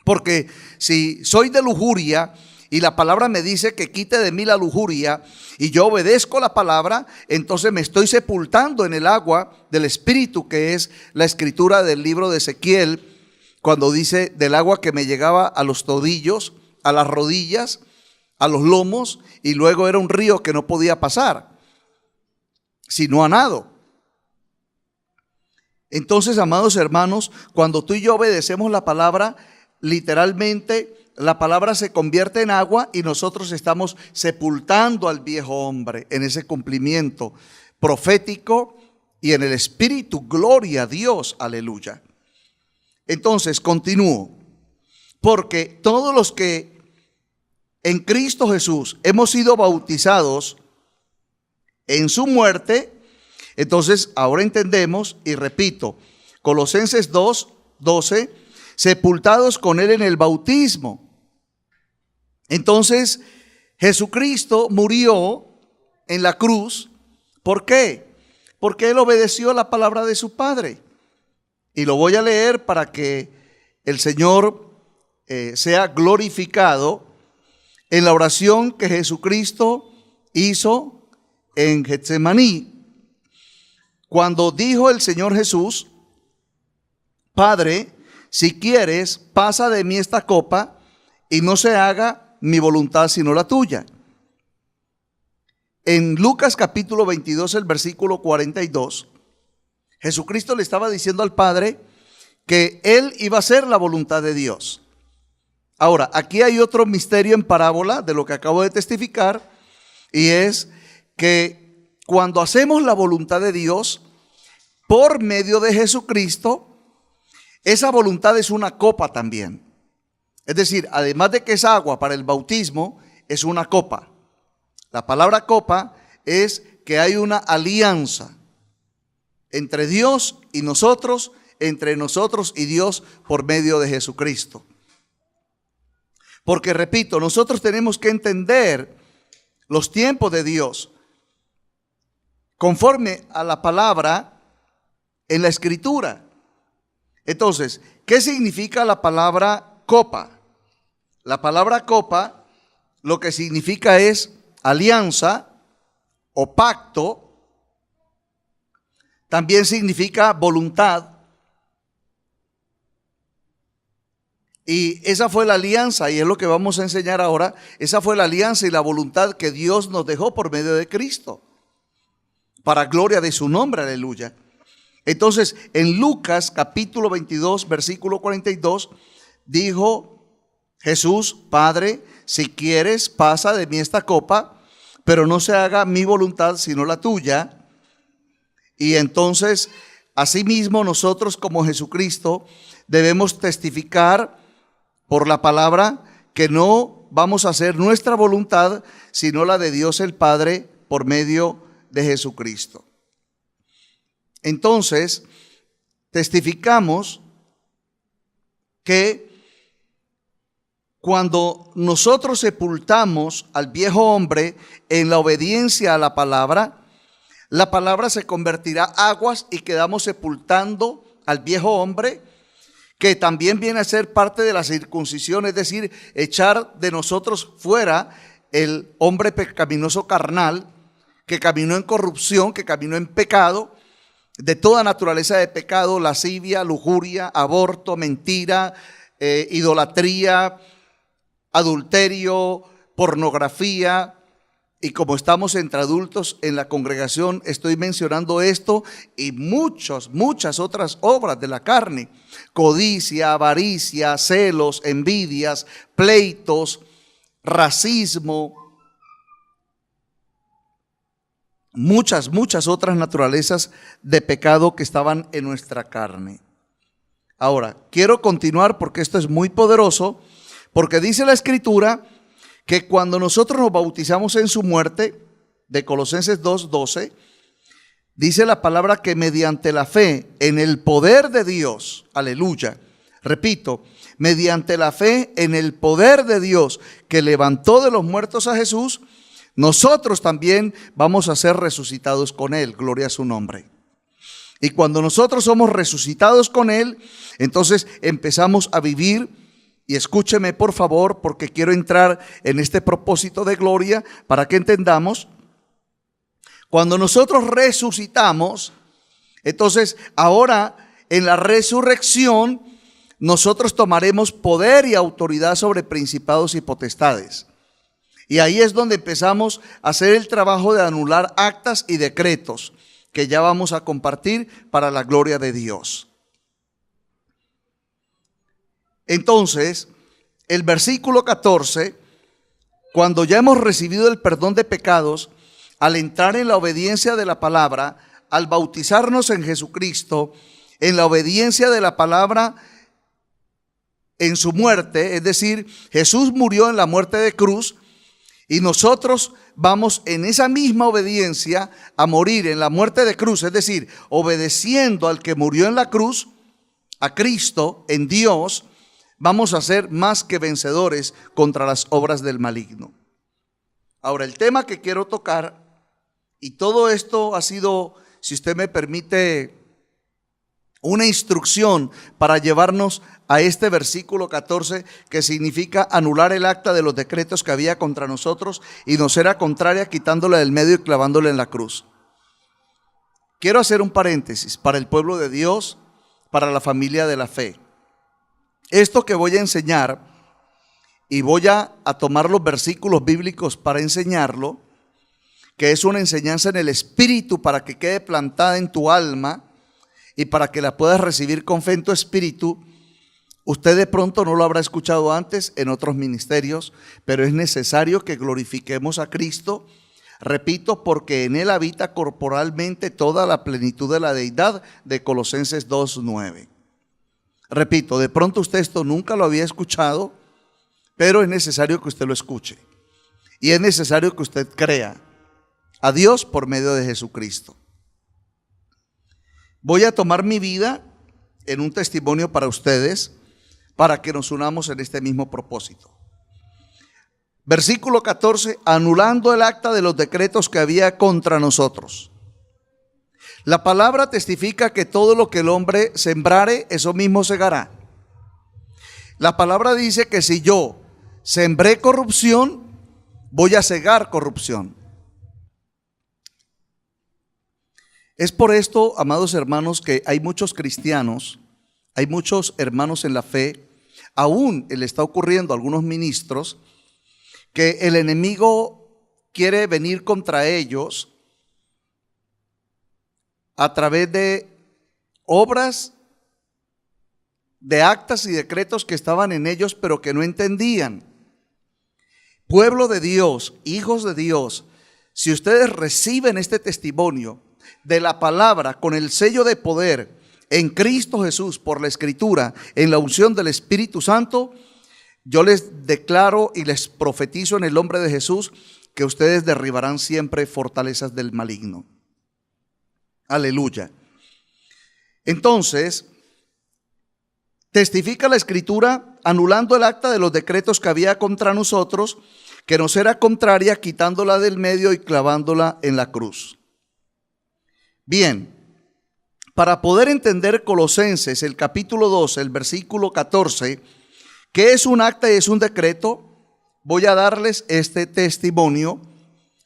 Porque si soy de lujuria y la palabra me dice que quite de mí la lujuria y yo obedezco la palabra, entonces me estoy sepultando en el agua del Espíritu, que es la escritura del libro de Ezequiel, cuando dice del agua que me llegaba a los tobillos, a las rodillas, a los lomos, y luego era un río que no podía pasar, sino a nado. Entonces, amados hermanos, cuando tú y yo obedecemos la palabra, literalmente la palabra se convierte en agua y nosotros estamos sepultando al viejo hombre en ese cumplimiento profético y en el Espíritu. Gloria a Dios, aleluya. Entonces, continúo. Porque todos los que en Cristo Jesús hemos sido bautizados en su muerte, entonces ahora entendemos, y repito, Colosenses 2, 12, sepultados con Él en el bautismo. Entonces, Jesucristo murió en la cruz. ¿Por qué? Porque Él obedeció la palabra de su Padre. Y lo voy a leer para que el Señor sea glorificado en la oración que Jesucristo hizo en Getsemaní. Cuando dijo el Señor Jesús: Padre, si quieres, pasa de mí esta copa y no se haga mi voluntad sino la tuya. en Lucas capítulo 22, el versículo 42, Jesucristo le estaba diciendo al Padre que Él iba a hacer la voluntad de Dios. Ahora, aquí hay otro misterio en parábola de lo que acabo de testificar, y es que cuando hacemos la voluntad de Dios por medio de Jesucristo, esa voluntad es una copa también. Es decir, además de que es agua para el bautismo, es una copa. La palabra copa es que hay una alianza entre Dios y nosotros, entre nosotros y Dios por medio de Jesucristo. Porque repito, nosotros tenemos que entender los tiempos de Dios conforme a la palabra en la Escritura. Entonces, ¿qué significa la palabra copa? La palabra copa lo que significa es alianza o pacto. También significa voluntad. Y esa fue la alianza, y es lo que vamos a enseñar ahora. Esa fue la alianza y la voluntad que Dios nos dejó por medio de Cristo, para gloria de su nombre, aleluya. Entonces, en Lucas capítulo 22, versículo 42, dijo Jesús: Padre, si quieres, pasa de mí esta copa, pero no se haga mi voluntad, sino la tuya. Y entonces, asimismo, nosotros como Jesucristo debemos testificar por la palabra que no vamos a hacer nuestra voluntad, sino la de Dios el Padre por medio de Jesucristo. Entonces, testificamos que cuando nosotros sepultamos al viejo hombre en la obediencia a la palabra se convertirá aguas y quedamos sepultando al viejo hombre, que también viene a ser parte de la circuncisión, es decir, echar de nosotros fuera el hombre pecaminoso carnal, que caminó en corrupción, que caminó en pecado, de toda naturaleza de pecado: lascivia, lujuria, aborto, mentira, idolatría, adulterio, pornografía. Y como estamos entre adultos en la congregación, estoy mencionando esto y muchas otras obras de la carne: codicia, avaricia, celos, envidias, pleitos, racismo, muchas otras naturalezas de pecado que estaban en nuestra carne. Ahora, quiero continuar porque esto es muy poderoso, porque dice la Escritura que cuando nosotros nos bautizamos en su muerte, de Colosenses 2:12, dice la palabra que mediante la fe en el poder de Dios, aleluya, repito, mediante la fe en el poder de Dios que levantó de los muertos a Jesús, nosotros también vamos a ser resucitados con Él, gloria a su nombre. Y cuando nosotros somos resucitados con Él, entonces empezamos a vivir. Y escúcheme por favor, porque quiero entrar en este propósito de gloria para que entendamos. Cuando nosotros resucitamos, entonces ahora en la resurrección nosotros tomaremos poder y autoridad sobre principados y potestades. Y ahí es donde empezamos a hacer el trabajo de anular actas y decretos que ya vamos a compartir para la gloria de Dios. Entonces, el versículo 14, cuando ya hemos recibido el perdón de pecados, al entrar en la obediencia de la palabra, al bautizarnos en Jesucristo, en la obediencia de la palabra en su muerte, es decir, Jesús murió en la muerte de cruz, y nosotros vamos en esa misma obediencia a morir en la muerte de cruz, es decir, obedeciendo al que murió en la cruz, a Cristo, en Dios. Vamos a ser más que vencedores contra las obras del maligno. Ahora, el tema que quiero tocar, y todo esto ha sido, si usted me permite, una instrucción para llevarnos a este versículo 14, que significa anular el acta de los decretos que había contra nosotros y nos era contraria, quitándola del medio y clavándola en la cruz. Quiero hacer un paréntesis para el pueblo de Dios, para la familia de la fe. Esto que voy a enseñar, y voy a tomar los versículos bíblicos para enseñarlo, que es una enseñanza en el espíritu para que quede plantada en tu alma y para que la puedas recibir con fe en tu espíritu. Usted de pronto no lo habrá escuchado antes en otros ministerios, pero es necesario que glorifiquemos a Cristo. Repito, porque en Él habita corporalmente toda la plenitud de la deidad, de Colosenses 2:9. Repito, de pronto usted esto nunca lo había escuchado, pero es necesario que usted lo escuche. Y es necesario que usted crea a Dios por medio de Jesucristo. Voy a tomar mi vida en un testimonio para ustedes, para que nos unamos en este mismo propósito. Versículo 14, anulando el acta de los decretos que había contra nosotros. La palabra testifica que todo lo que el hombre sembrare, eso mismo segará. La palabra dice que si yo sembré corrupción, voy a segar corrupción. Es por esto, amados hermanos, que hay muchos cristianos, hay muchos hermanos en la fe, aún le está ocurriendo a algunos ministros, que el enemigo quiere venir contra ellos a través de obras, de actas y decretos que estaban en ellos, pero que no entendían. Pueblo de Dios, hijos de Dios, si ustedes reciben este testimonio de la palabra con el sello de poder en Cristo Jesús por la Escritura, en la unción del Espíritu Santo, yo les declaro y les profetizo en el nombre de Jesús que ustedes derribarán siempre fortalezas del maligno. Aleluya. Entonces, testifica la Escritura anulando el acta de los decretos que había contra nosotros, que nos era contraria, quitándola del medio y clavándola en la cruz. Bien, para poder entender Colosenses, el capítulo 12, el versículo 14, que es un acta y es un decreto, voy a darles este testimonio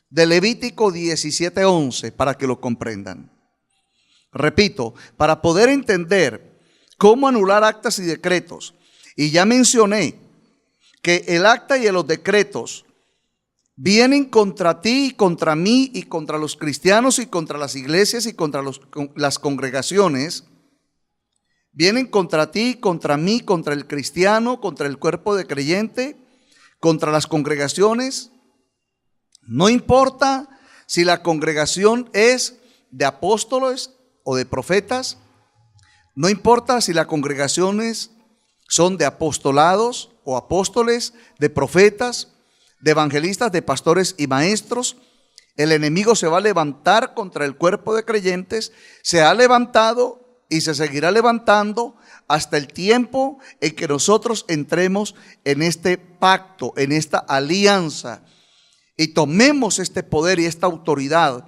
de Levítico 17:11 para que lo comprendan. Repito, para poder entender cómo anular actas y decretos, y ya mencioné que el acta y los decretos vienen contra ti y contra mí y contra los cristianos y contra las iglesias y contra las congregaciones. Vienen contra ti, contra mí, contra el cristiano, contra el cuerpo de creyente, contra las congregaciones. No importa si la congregación es de apóstoles o de profetas. No importa si las congregaciones son de apostolados o apóstoles, de profetas, de evangelistas, de pastores y maestros. El enemigo se va a levantar contra el cuerpo de creyentes. Se ha levantado y se seguirá levantando hasta el tiempo en que nosotros entremos en este pacto, en esta alianza, y tomemos este poder y esta autoridad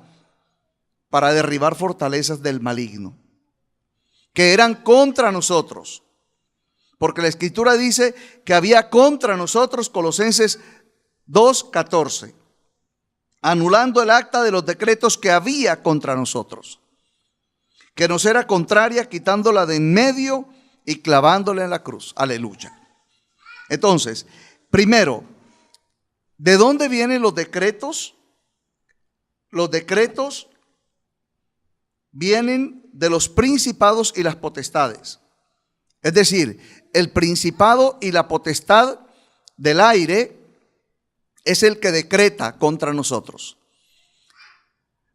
para derribar fortalezas del maligno que eran contra nosotros. Porque la Escritura dice que había contra nosotros, Colosenses 2:14, anulando el acta de los decretos que había contra nosotros, que nos era contraria, quitándola de en medio y clavándola en la cruz. Aleluya. Entonces, primero, ¿de dónde vienen los decretos? Los decretos vienen de los principados y las potestades. Es decir, el principado y la potestad del aire es el que decreta contra nosotros.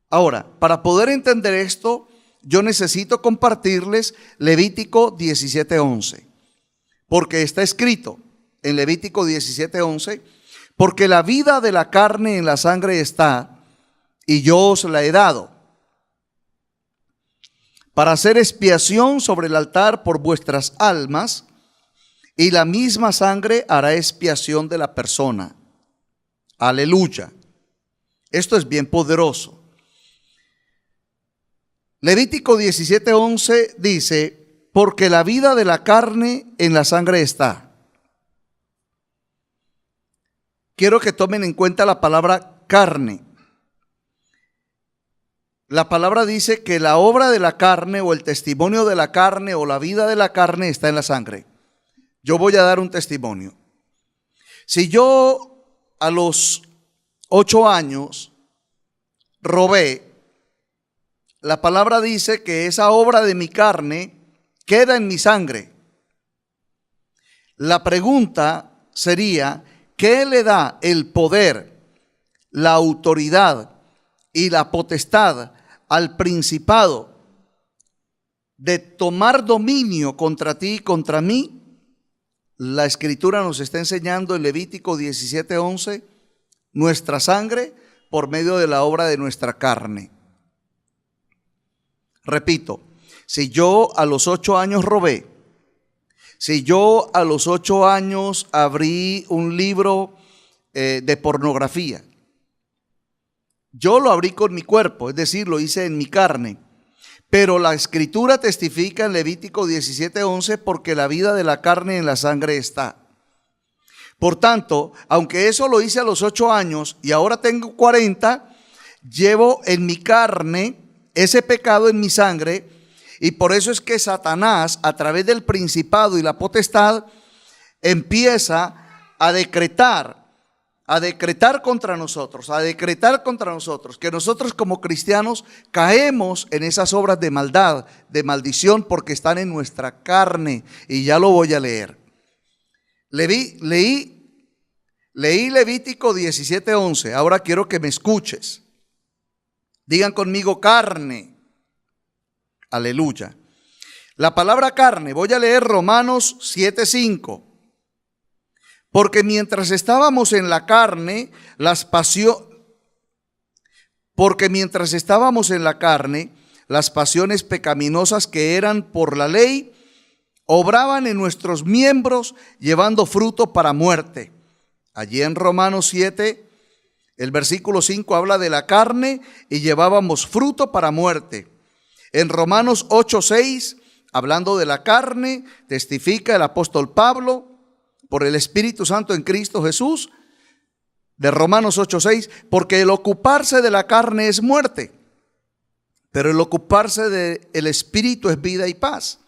Ahora, para poder entender esto, yo necesito compartirles Levítico 17:11, porque está escrito en Levítico 17:11, porque la vida de la carne en la sangre está, y yo os la he dado, para hacer expiación sobre el altar por vuestras almas, y la misma sangre hará expiación de la persona. Aleluya. Esto es bien poderoso. Levítico 17:11 dice, porque la vida de la carne en la sangre está. Quiero que tomen en cuenta la palabra carne. La palabra dice que la obra de la carne o el testimonio de la carne o la vida de la carne está en la sangre. Yo voy a dar un testimonio. Si yo a los 8 años robé, la palabra dice que esa obra de mi carne queda en mi sangre. La pregunta sería, ¿qué le da el poder, la autoridad y la potestad al principado de tomar dominio contra ti y contra mí? La Escritura nos está enseñando en Levítico 17:11, nuestra sangre por medio de la obra de nuestra carne. Repito, si yo a los 8 años robé, si yo a los 8 años abrí un libro de pornografía, yo lo abrí con mi cuerpo, es decir, lo hice en mi carne. Pero la Escritura testifica en Levítico 17:11 porque la vida de la carne en la sangre está. Por tanto, aunque eso lo hice a los 8 años y ahora tengo 40, llevo en mi carne ese pecado en mi sangre, y por eso es que Satanás, a través del principado y la potestad, empieza a decretar contra nosotros, que nosotros como cristianos caemos en esas obras de maldad, de maldición, porque están en nuestra carne. Y ya lo voy a leer. Leí Levítico 17:11. Ahora quiero que me escuches. Digan conmigo: carne. Aleluya. La palabra carne, voy a leer Romanos 7:5. Porque mientras estábamos en la carne, las pasiones pecaminosas que eran por la ley obraban en nuestros miembros, llevando fruto para muerte. Allí en Romanos 7, el versículo 5 habla de la carne y llevábamos fruto para muerte. En Romanos 8:6, hablando de la carne, testifica el apóstol Pablo por el Espíritu Santo en Cristo Jesús, de Romanos 8:6, porque el ocuparse de la carne es muerte, pero el ocuparse del Espíritu es vida y paz.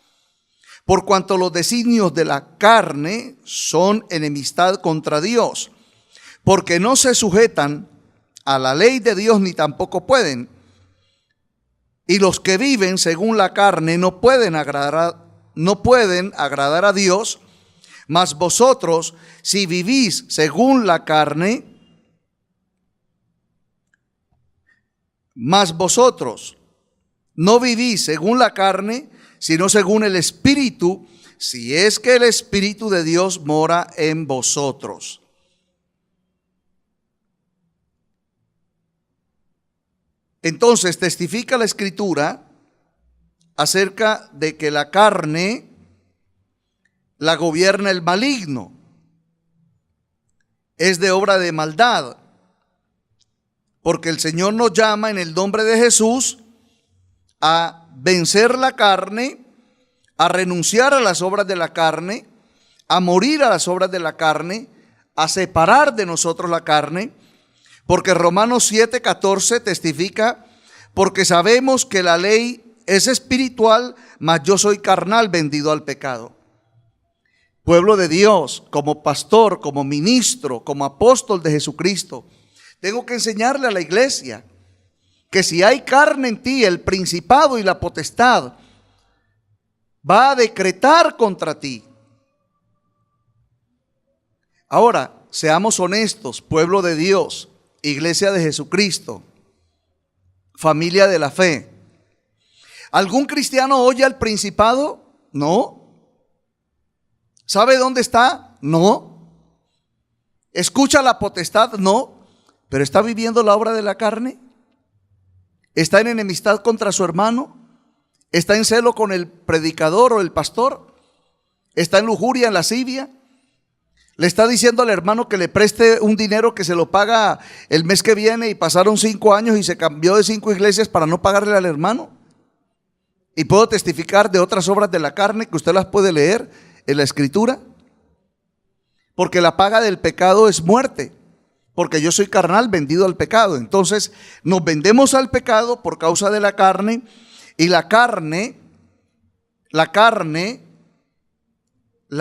Por cuanto los designios de la carne son enemistad contra Dios, porque no se sujetan a la ley de Dios ni tampoco pueden. Y los que viven según la carne no pueden agradar a Dios. Mas vosotros, si vivís según la carne, mas vosotros no vivís según la carne, sino según el Espíritu, si es que el Espíritu de Dios mora en vosotros. Entonces testifica la Escritura acerca de que la carne la gobierna el maligno, es de obra de maldad, porque el Señor nos llama en el nombre de Jesús a vencer la carne, a renunciar a las obras de la carne, a morir a las obras de la carne, a separar de nosotros la carne, porque Romanos 7:14 testifica: porque sabemos que la ley es espiritual, mas yo soy carnal, vendido al pecado. Pueblo de Dios, como pastor, como ministro, como apóstol de Jesucristo, tengo que enseñarle a la iglesia que si hay carne en ti, el principado y la potestad va a decretar contra ti. Ahora, seamos honestos, pueblo de Dios, iglesia de Jesucristo, familia de la fe. ¿Algún cristiano oye al principado? No. ¿Sabe dónde está? No. ¿Escucha la potestad? No. ¿Pero está viviendo la obra de la carne? ¿Está en enemistad contra su hermano? ¿Está en celo con el predicador o el pastor? ¿Está en lujuria, en lascivia? ¿Le está diciendo al hermano que le preste un dinero que se lo paga el mes que viene y pasaron 5 años y se cambió de 5 iglesias para no pagarle al hermano? Y puedo testificar de otras obras de la carne que usted las puede leer en la Escritura. Porque la paga del pecado es muerte. Porque yo soy carnal, vendido al pecado. Entonces nos vendemos al pecado por causa de la carne. Y la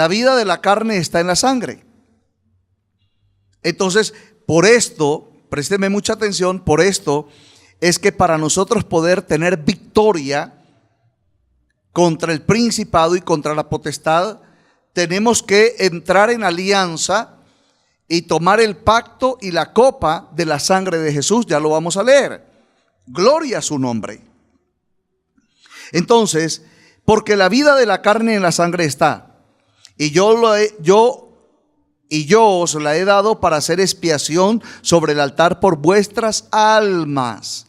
vida de la carne está en la sangre. Entonces, por esto, présteme mucha atención, por esto es que para nosotros poder tener victoria contra el principado y contra la potestad, tenemos que entrar en alianza y tomar el pacto y la copa de la sangre de Jesús. Ya lo vamos a leer. Gloria a su nombre. Entonces, porque la vida de la carne en la sangre está, y yo os la he dado para hacer expiación sobre el altar por vuestras almas.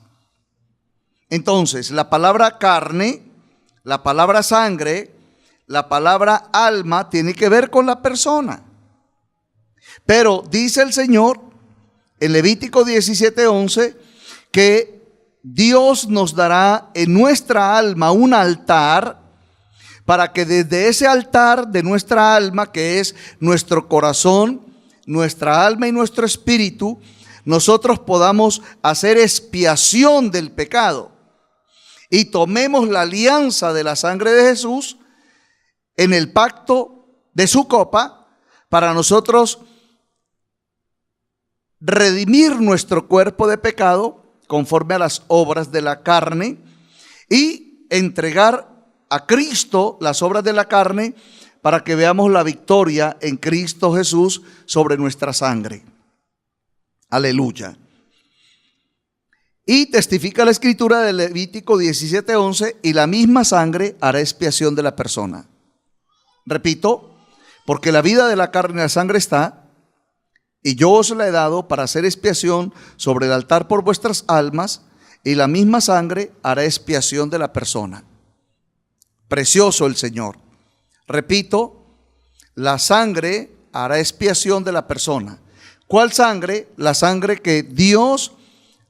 Entonces, la palabra carne, la palabra sangre, la palabra alma tiene que ver con la persona. Pero dice el Señor en Levítico 17:11 que Dios nos dará en nuestra alma un altar para que desde ese altar de nuestra alma, que es nuestro corazón, nuestra alma y nuestro espíritu, nosotros podamos hacer expiación del pecado y tomemos la alianza de la sangre de Jesús en el pacto de su copa para nosotros redimir nuestro cuerpo de pecado conforme a las obras de la carne y entregar a Cristo las obras de la carne para que veamos la victoria en Cristo Jesús sobre nuestra sangre. Aleluya. Y testifica la escritura de Levítico 17:11, y la misma sangre hará expiación de la persona. Repito, porque la vida de la carne y la sangre está, y yo os la he dado para hacer expiación sobre el altar por vuestras almas, y la misma sangre hará expiación de la persona. Precioso el Señor. Repito, la sangre hará expiación de la persona. ¿Cuál sangre? La sangre que Dios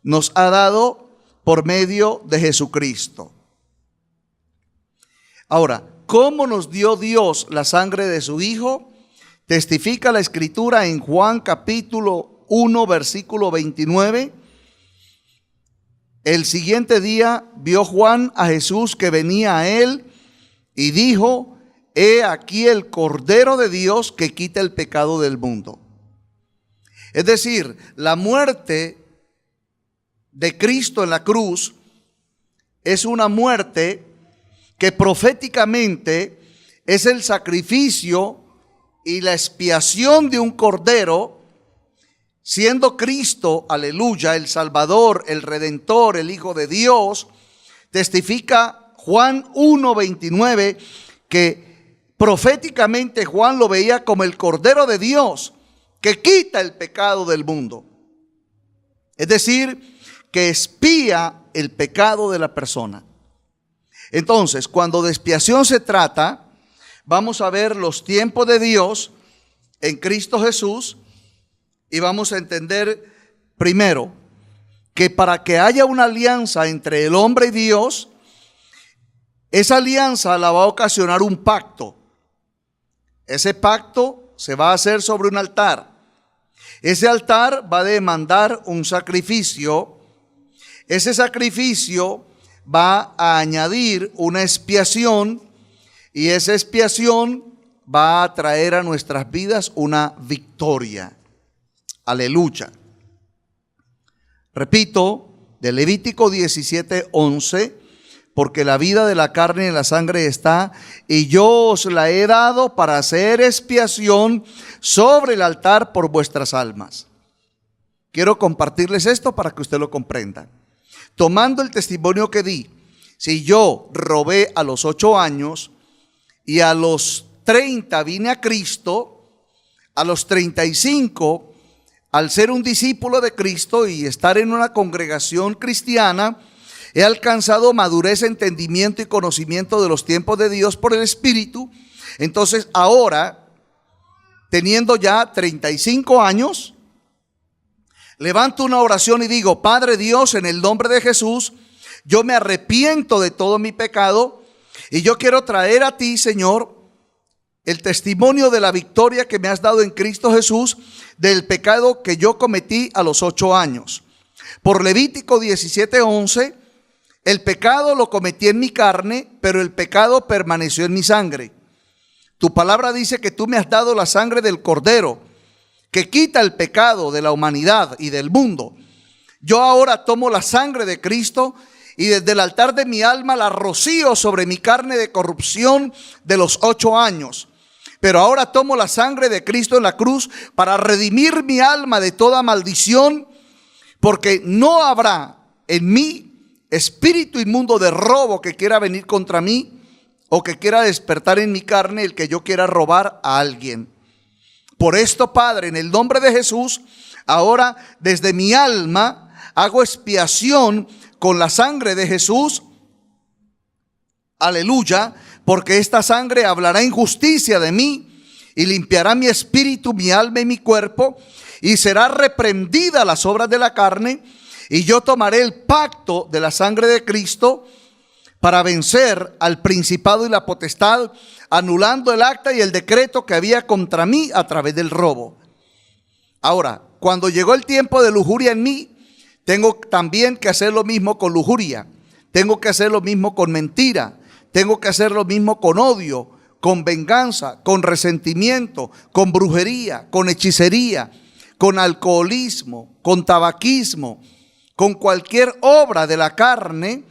nos ha dado por medio de Jesucristo. Ahora, ¿cómo nos dio Dios la sangre de su Hijo? Testifica la escritura en Juan capítulo 1 versículo 29. El siguiente día vio Juan a Jesús que venía a él y dijo: he aquí el Cordero de Dios que quita el pecado del mundo. Es decir, la muerte de Cristo en la cruz es una muerte que proféticamente es el sacrificio y la expiación de un cordero, siendo Cristo, aleluya, el Salvador, el Redentor, el Hijo de Dios. Testifica Juan 1:29 que proféticamente Juan lo veía como el Cordero de Dios que quita el pecado del mundo. Es decir, que expía el pecado de la persona. Entonces, cuando de expiación se trata, vamos a ver los tiempos de Dios en Cristo Jesús y vamos a entender primero que para que haya una alianza entre el hombre y Dios, esa alianza la va a ocasionar un pacto. Ese pacto se va a hacer sobre un altar. Ese altar va a demandar un sacrificio. Ese sacrificio va a añadir una expiación y esa expiación va a traer a nuestras vidas una victoria. Aleluya. Repito, de Levítico 17:11, porque la vida de la carne y la sangre está, y yo os la he dado para hacer expiación sobre el altar por vuestras almas. Quiero compartirles esto para que usted lo comprenda. Tomando el testimonio que di, si yo robé a los 8 años y a los 30 vine a Cristo, a los 35, al ser un discípulo de Cristo y estar en una congregación cristiana, he alcanzado madurez, entendimiento y conocimiento de los tiempos de Dios por el Espíritu. Entonces ahora, teniendo ya 35 años, levanto una oración y digo: Padre Dios, en el nombre de Jesús, yo me arrepiento de todo mi pecado y yo quiero traer a ti, Señor, el testimonio de la victoria que me has dado en Cristo Jesús del pecado que yo cometí a los 8 años. Por Levítico 17:11, el pecado lo cometí en mi carne, pero el pecado permaneció en mi sangre. Tu palabra dice que tú me has dado la sangre del Cordero, que quita el pecado de la humanidad y del mundo. Yo ahora tomo la sangre de Cristo y desde el altar de mi alma la rocío sobre mi carne de corrupción de los 8 años. Pero ahora tomo la sangre de Cristo en la cruz para redimir mi alma de toda maldición, porque no habrá en mí espíritu inmundo de robo que quiera venir contra mí o que quiera despertar en mi carne el que yo quiera robar a alguien. Por esto, Padre, en el nombre de Jesús, ahora desde mi alma hago expiación con la sangre de Jesús. Aleluya, porque esta sangre hablará injusticia de mí y limpiará mi espíritu, mi alma y mi cuerpo, y será reprendida las obras de la carne, y yo tomaré el pacto de la sangre de Cristo para vencer al principado y la potestad, anulando el acta y el decreto que había contra mí a través del robo. Ahora, cuando llegó el tiempo de lujuria en mí, tengo también que hacer lo mismo con lujuria, tengo que hacer lo mismo con mentira, tengo que hacer lo mismo con odio, con venganza, con resentimiento, con brujería, con hechicería, con alcoholismo, con tabaquismo, con cualquier obra de la carne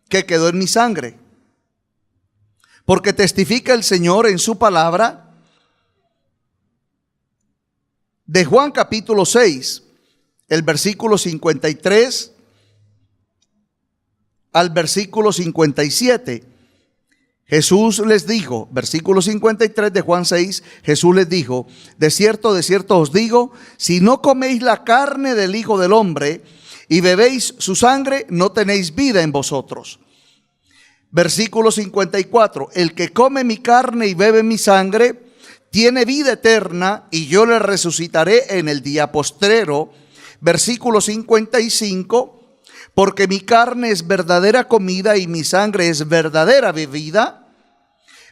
que quedó en mi sangre. Porque testifica el Señor en su palabra de Juan capítulo 6, el versículo 53 al versículo 57. Jesús les dijo, versículo 53 de Juan 6, Jesús les dijo: de cierto os digo, si no coméis la carne del Hijo del Hombre y bebéis su sangre, no tenéis vida en vosotros. Versículo 54, el que come mi carne y bebe mi sangre, tiene vida eterna, y yo le resucitaré en el día postrero. Versículo 55, porque mi carne es verdadera comida y mi sangre es verdadera bebida.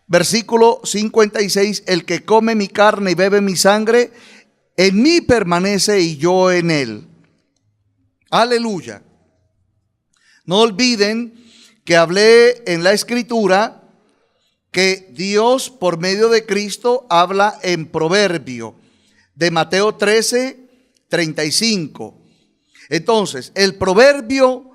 Versículo 56, el que come mi carne y bebe mi sangre, en mí permanece y yo en él. Aleluya. No olviden que hablé en la escritura que Dios por medio de Cristo habla en proverbio de Mateo 13, 35. Entonces, el proverbio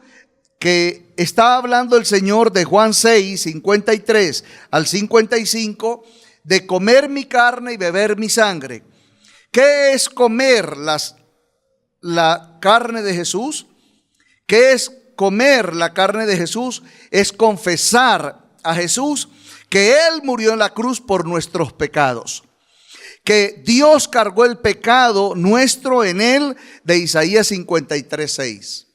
que está hablando el Señor de Juan 6, 53 al 55, de comer mi carne y beber mi sangre. ¿Qué es comer la carne de Jesús? ¿Qué es comer la carne de Jesús? Es confesar a Jesús que Él murió en la cruz por nuestros pecados, que Dios cargó el pecado nuestro en Él, de Isaías 53, 6.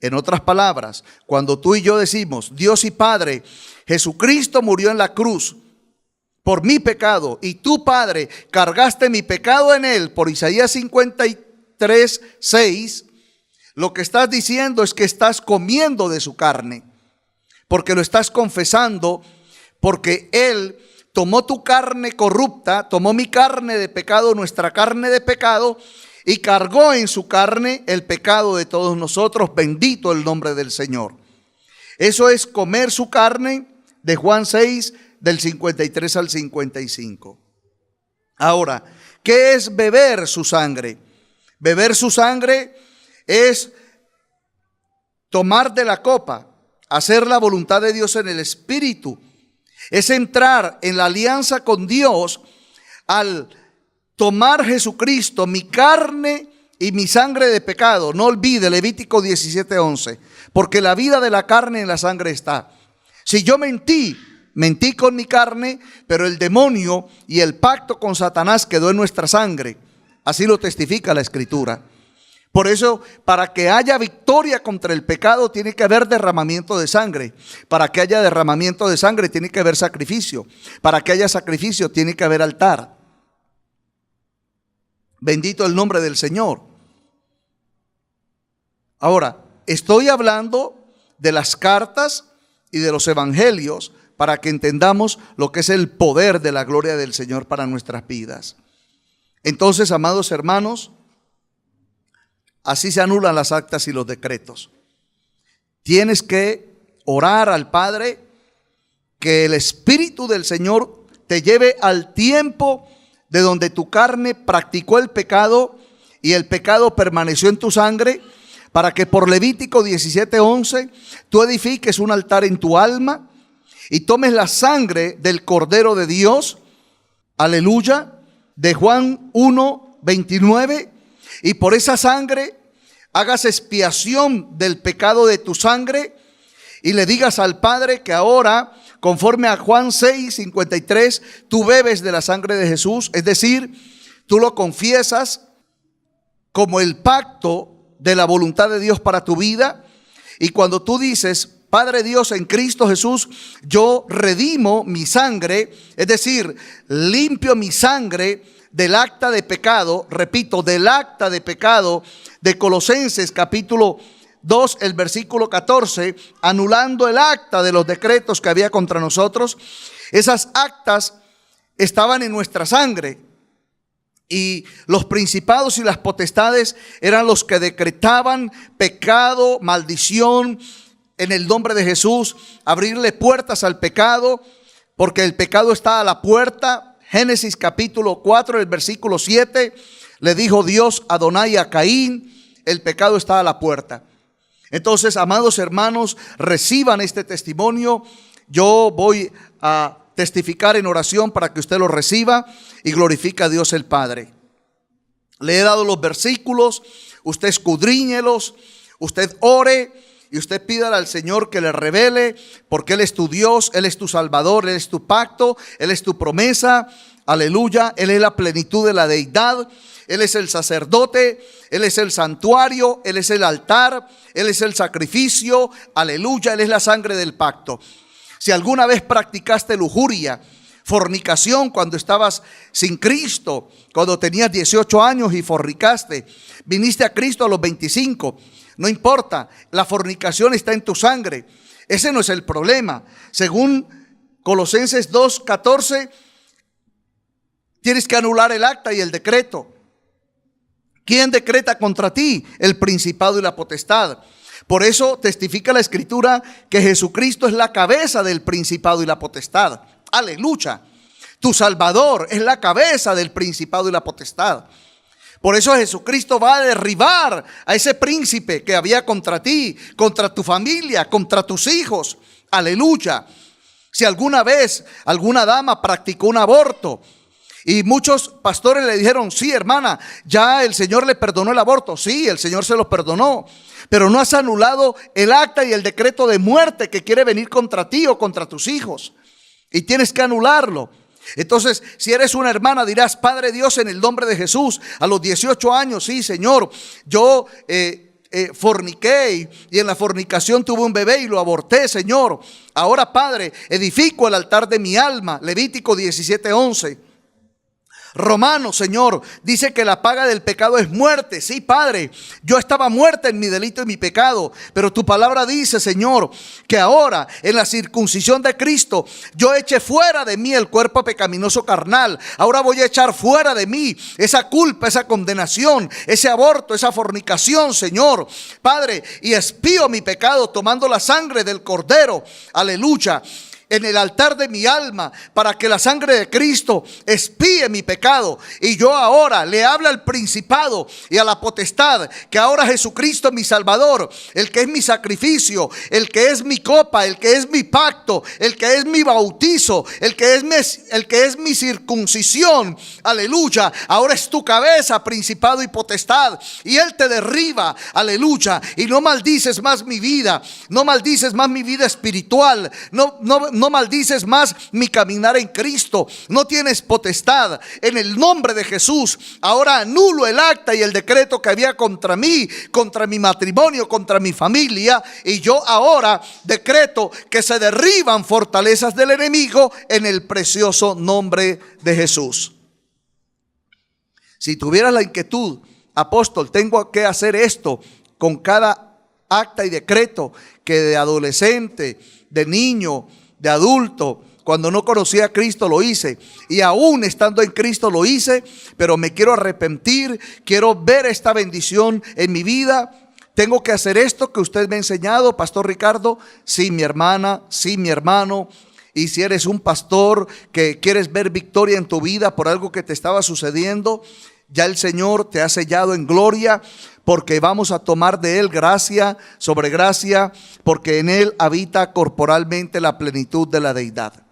En otras palabras, cuando tú y yo decimos, Dios y Padre, Jesucristo murió en la cruz por mi pecado, y tú, Padre, cargaste mi pecado en Él, por Isaías 53, 6, lo que estás diciendo es que estás comiendo de su carne, porque lo estás confesando, porque Él tomó tu carne corrupta, tomó mi carne de pecado, nuestra carne de pecado, y cargó en su carne el pecado de todos nosotros. Bendito el nombre del Señor. Eso es comer su carne, de Juan 6, del 53 al 55. Ahora, ¿qué es beber su sangre? Beber su sangre es tomar de la copa, hacer la voluntad de Dios en el Espíritu. Es entrar en la alianza con Dios al tomar Jesucristo, mi carne y mi sangre de pecado. No olvide Levítico 17, 11, porque la vida de la carne en la sangre está. Si yo mentí con mi carne, pero el demonio y el pacto con Satanás quedó en nuestra sangre. Así lo testifica la Escritura. Por eso, para que haya victoria contra el pecado, tiene que haber derramamiento de sangre. Para que haya derramamiento de sangre, tiene que haber sacrificio. Para que haya sacrificio, tiene que haber altar. Bendito el nombre del Señor. Ahora, estoy hablando de las cartas y de los evangelios para que entendamos lo que es el poder de la gloria del Señor para nuestras vidas. Entonces, amados hermanos, así se anulan las actas y los decretos. Tienes que orar al Padre que el Espíritu del Señor te lleve al tiempo de donde tu carne practicó el pecado y el pecado permaneció en tu sangre, para que por Levítico 17:11 tú edifiques un altar en tu alma y tomes la sangre del Cordero de Dios, aleluya, de Juan 1:29, y por esa sangre hagas expiación del pecado de tu sangre y le digas al Padre que ahora, conforme a Juan 6:53, tú bebes de la sangre de Jesús, es decir, tú lo confiesas como el pacto de la voluntad de Dios para tu vida. Y cuando tú dices: Padre Dios, en Cristo Jesús yo redimo mi sangre, es decir, limpio mi sangre del acta de pecado, repito, del acta de pecado de Colosenses capítulo 2, el versículo 14, anulando el acta de los decretos que había contra nosotros. Esas actas estaban en nuestra sangre. Y los principados y las potestades eran los que decretaban pecado, maldición, en el nombre de Jesús, abrirle puertas al pecado, porque el pecado está a la puerta. Génesis capítulo 4, el versículo 7, le dijo Dios a Adonai a Caín: el pecado está a la puerta. Entonces, amados hermanos, reciban este testimonio. Yo voy a testificar en oración para que usted lo reciba y glorifique a Dios el Padre. Le he dado los versículos, usted escudriñelos, usted ore y usted pídale al Señor que le revele, porque Él es tu Dios, Él es tu Salvador, Él es tu pacto, Él es tu promesa, aleluya. Él es la plenitud de la deidad, Él es el sacerdote, Él es el santuario, Él es el altar, Él es el sacrificio, aleluya. Él es la sangre del pacto. Si alguna vez practicaste lujuria, fornicación cuando estabas sin Cristo, cuando tenías 18 años y fornicaste, viniste a Cristo a los 25, no importa, la fornicación está en tu sangre. Ese no es el problema. Según Colosenses 2:14, tienes que anular el acta y el decreto. ¿Quién decreta contra ti? El principado y la potestad. Por eso testifica la Escritura que Jesucristo es la cabeza del principado y la potestad. Aleluya. Tu Salvador es la cabeza del principado y la potestad. Por eso Jesucristo va a derribar a ese príncipe que había contra ti, contra tu familia, contra tus hijos. Aleluya. Si alguna vez alguna dama practicó un aborto y muchos pastores le dijeron: sí, hermana, ya el Señor le perdonó el aborto. Sí, el Señor se lo perdonó, pero no has anulado el acta y el decreto de muerte que quiere venir contra ti o contra tus hijos, y tienes que anularlo. Entonces, si eres una hermana, dirás: Padre Dios, en el nombre de Jesús, a los 18 años, sí, Señor, yo forniqué y en la fornicación tuve un bebé y lo aborté, Señor. Ahora, Padre, edifico el altar de mi alma. Levítico 17:11. Romanos, Señor, dice que la paga del pecado es muerte. Sí, Padre, yo estaba muerta en mi delito y mi pecado, pero tu palabra dice, Señor, que ahora en la circuncisión de Cristo yo eché fuera de mí el cuerpo pecaminoso carnal. Ahora voy a echar fuera de mí esa culpa, esa condenación, ese aborto, esa fornicación, Señor, Padre, y expío mi pecado tomando la sangre del Cordero, aleluya, en el altar de mi alma, para que la sangre de Cristo expíe mi pecado. Y yo ahora le hablo al principado y a la potestad, que ahora Jesucristo es mi Salvador, el que es mi sacrificio, el que es mi copa, el que es mi pacto, el que es mi bautizo, el que es mi circuncisión, aleluya. Ahora es tu cabeza, principado y potestad, y Él te derriba, aleluya. Y no maldices más mi vida, no maldices más mi vida espiritual, no maldices más mi caminar en Cristo. No tienes potestad en el nombre de Jesús. Ahora anulo el acta y el decreto que había contra mí, contra mi matrimonio, contra mi familia, y yo ahora decreto que se derriban fortalezas del enemigo en el precioso nombre de Jesús. Si tuvieras la inquietud, apóstol, tengo que hacer esto con cada acta y decreto que de adolescente, de niño, de adulto, cuando no conocía a Cristo lo hice, y aún estando en Cristo lo hice, pero me quiero arrepentir, quiero ver esta bendición en mi vida. Tengo que hacer esto que usted me ha enseñado, Pastor Ricardo. Sí, mi hermana, sí, mi hermano. Y si eres un pastor que quieres ver victoria en tu vida por algo que te estaba sucediendo, Ya el Señor te ha sellado en gloria, porque vamos a tomar de Él gracia sobre gracia, porque en Él habita corporalmente la plenitud de la deidad.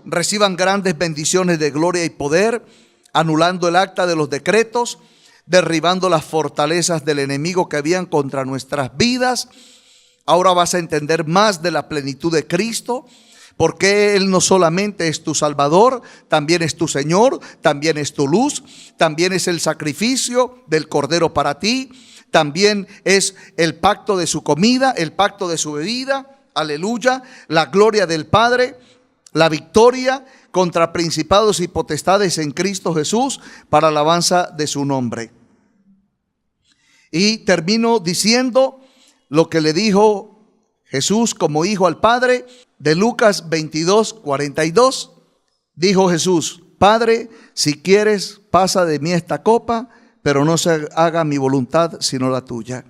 Reciban grandes bendiciones de gloria y poder, anulando el acta de los decretos, derribando las fortalezas del enemigo que habían contra nuestras vidas. Ahora vas a entender más de la plenitud de Cristo, porque Él no solamente es tu Salvador, también es tu Señor, también es tu luz, también es el sacrificio del Cordero para ti, también es el pacto de su comida, el pacto de su bebida, aleluya, la gloria del Padre, la victoria contra principados y potestades en Cristo Jesús para alabanza de su nombre. Y termino diciendo lo que le dijo Jesús como hijo al Padre. De Lucas 22:42, dijo Jesús: Padre, si quieres, pasa de mí esta copa, pero no se haga mi voluntad sino la tuya.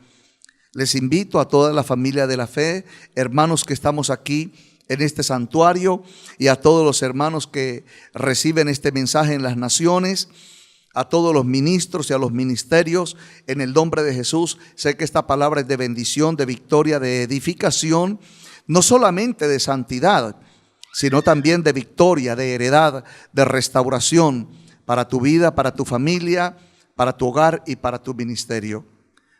Les invito a toda la familia de la fe, hermanos que estamos aquí en este santuario, y a todos los hermanos que reciben este mensaje en las naciones, a todos los ministros y a los ministerios, en el nombre de Jesús. Sé que esta palabra es de bendición, de victoria, de edificación, no solamente de santidad, sino también de victoria, de heredad, de restauración para tu vida, para tu familia, para tu hogar y para tu ministerio.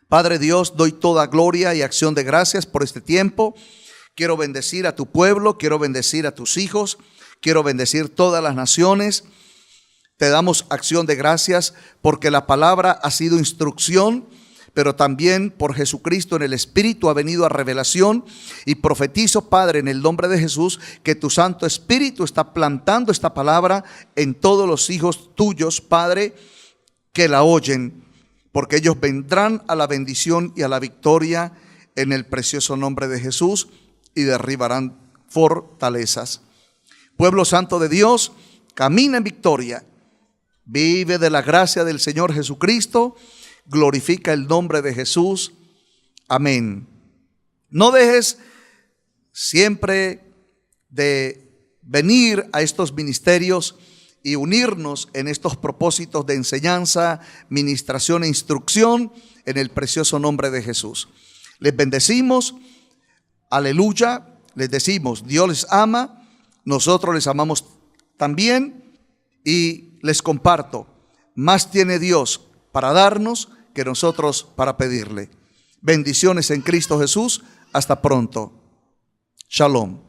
Padre Dios, doy toda gloria y acción de gracias por este tiempo. Quiero bendecir a tu pueblo, quiero bendecir a tus hijos, quiero bendecir todas las naciones. Te damos acción de gracias porque la palabra ha sido instrucción, pero también por Jesucristo en el Espíritu ha venido a revelación. Y profetizo, Padre, en el nombre de Jesús, que tu Santo Espíritu está plantando esta palabra en todos los hijos tuyos, Padre, que la oyen, porque ellos vendrán a la bendición y a la victoria en el precioso nombre de Jesús y derribarán fortalezas. Pueblo santo de Dios, camina en victoria, vive de la gracia del Señor Jesucristo, glorifica el nombre de Jesús. Amén. No dejes siempre de venir a estos ministerios y unirnos en estos propósitos de enseñanza, ministración e instrucción en el precioso nombre de Jesús. Les bendecimos, aleluya, les decimos, Dios les ama, nosotros les amamos también, y les comparto, más tiene Dios para darnos que nosotros para pedirle. Bendiciones en Cristo Jesús. Hasta pronto. Shalom.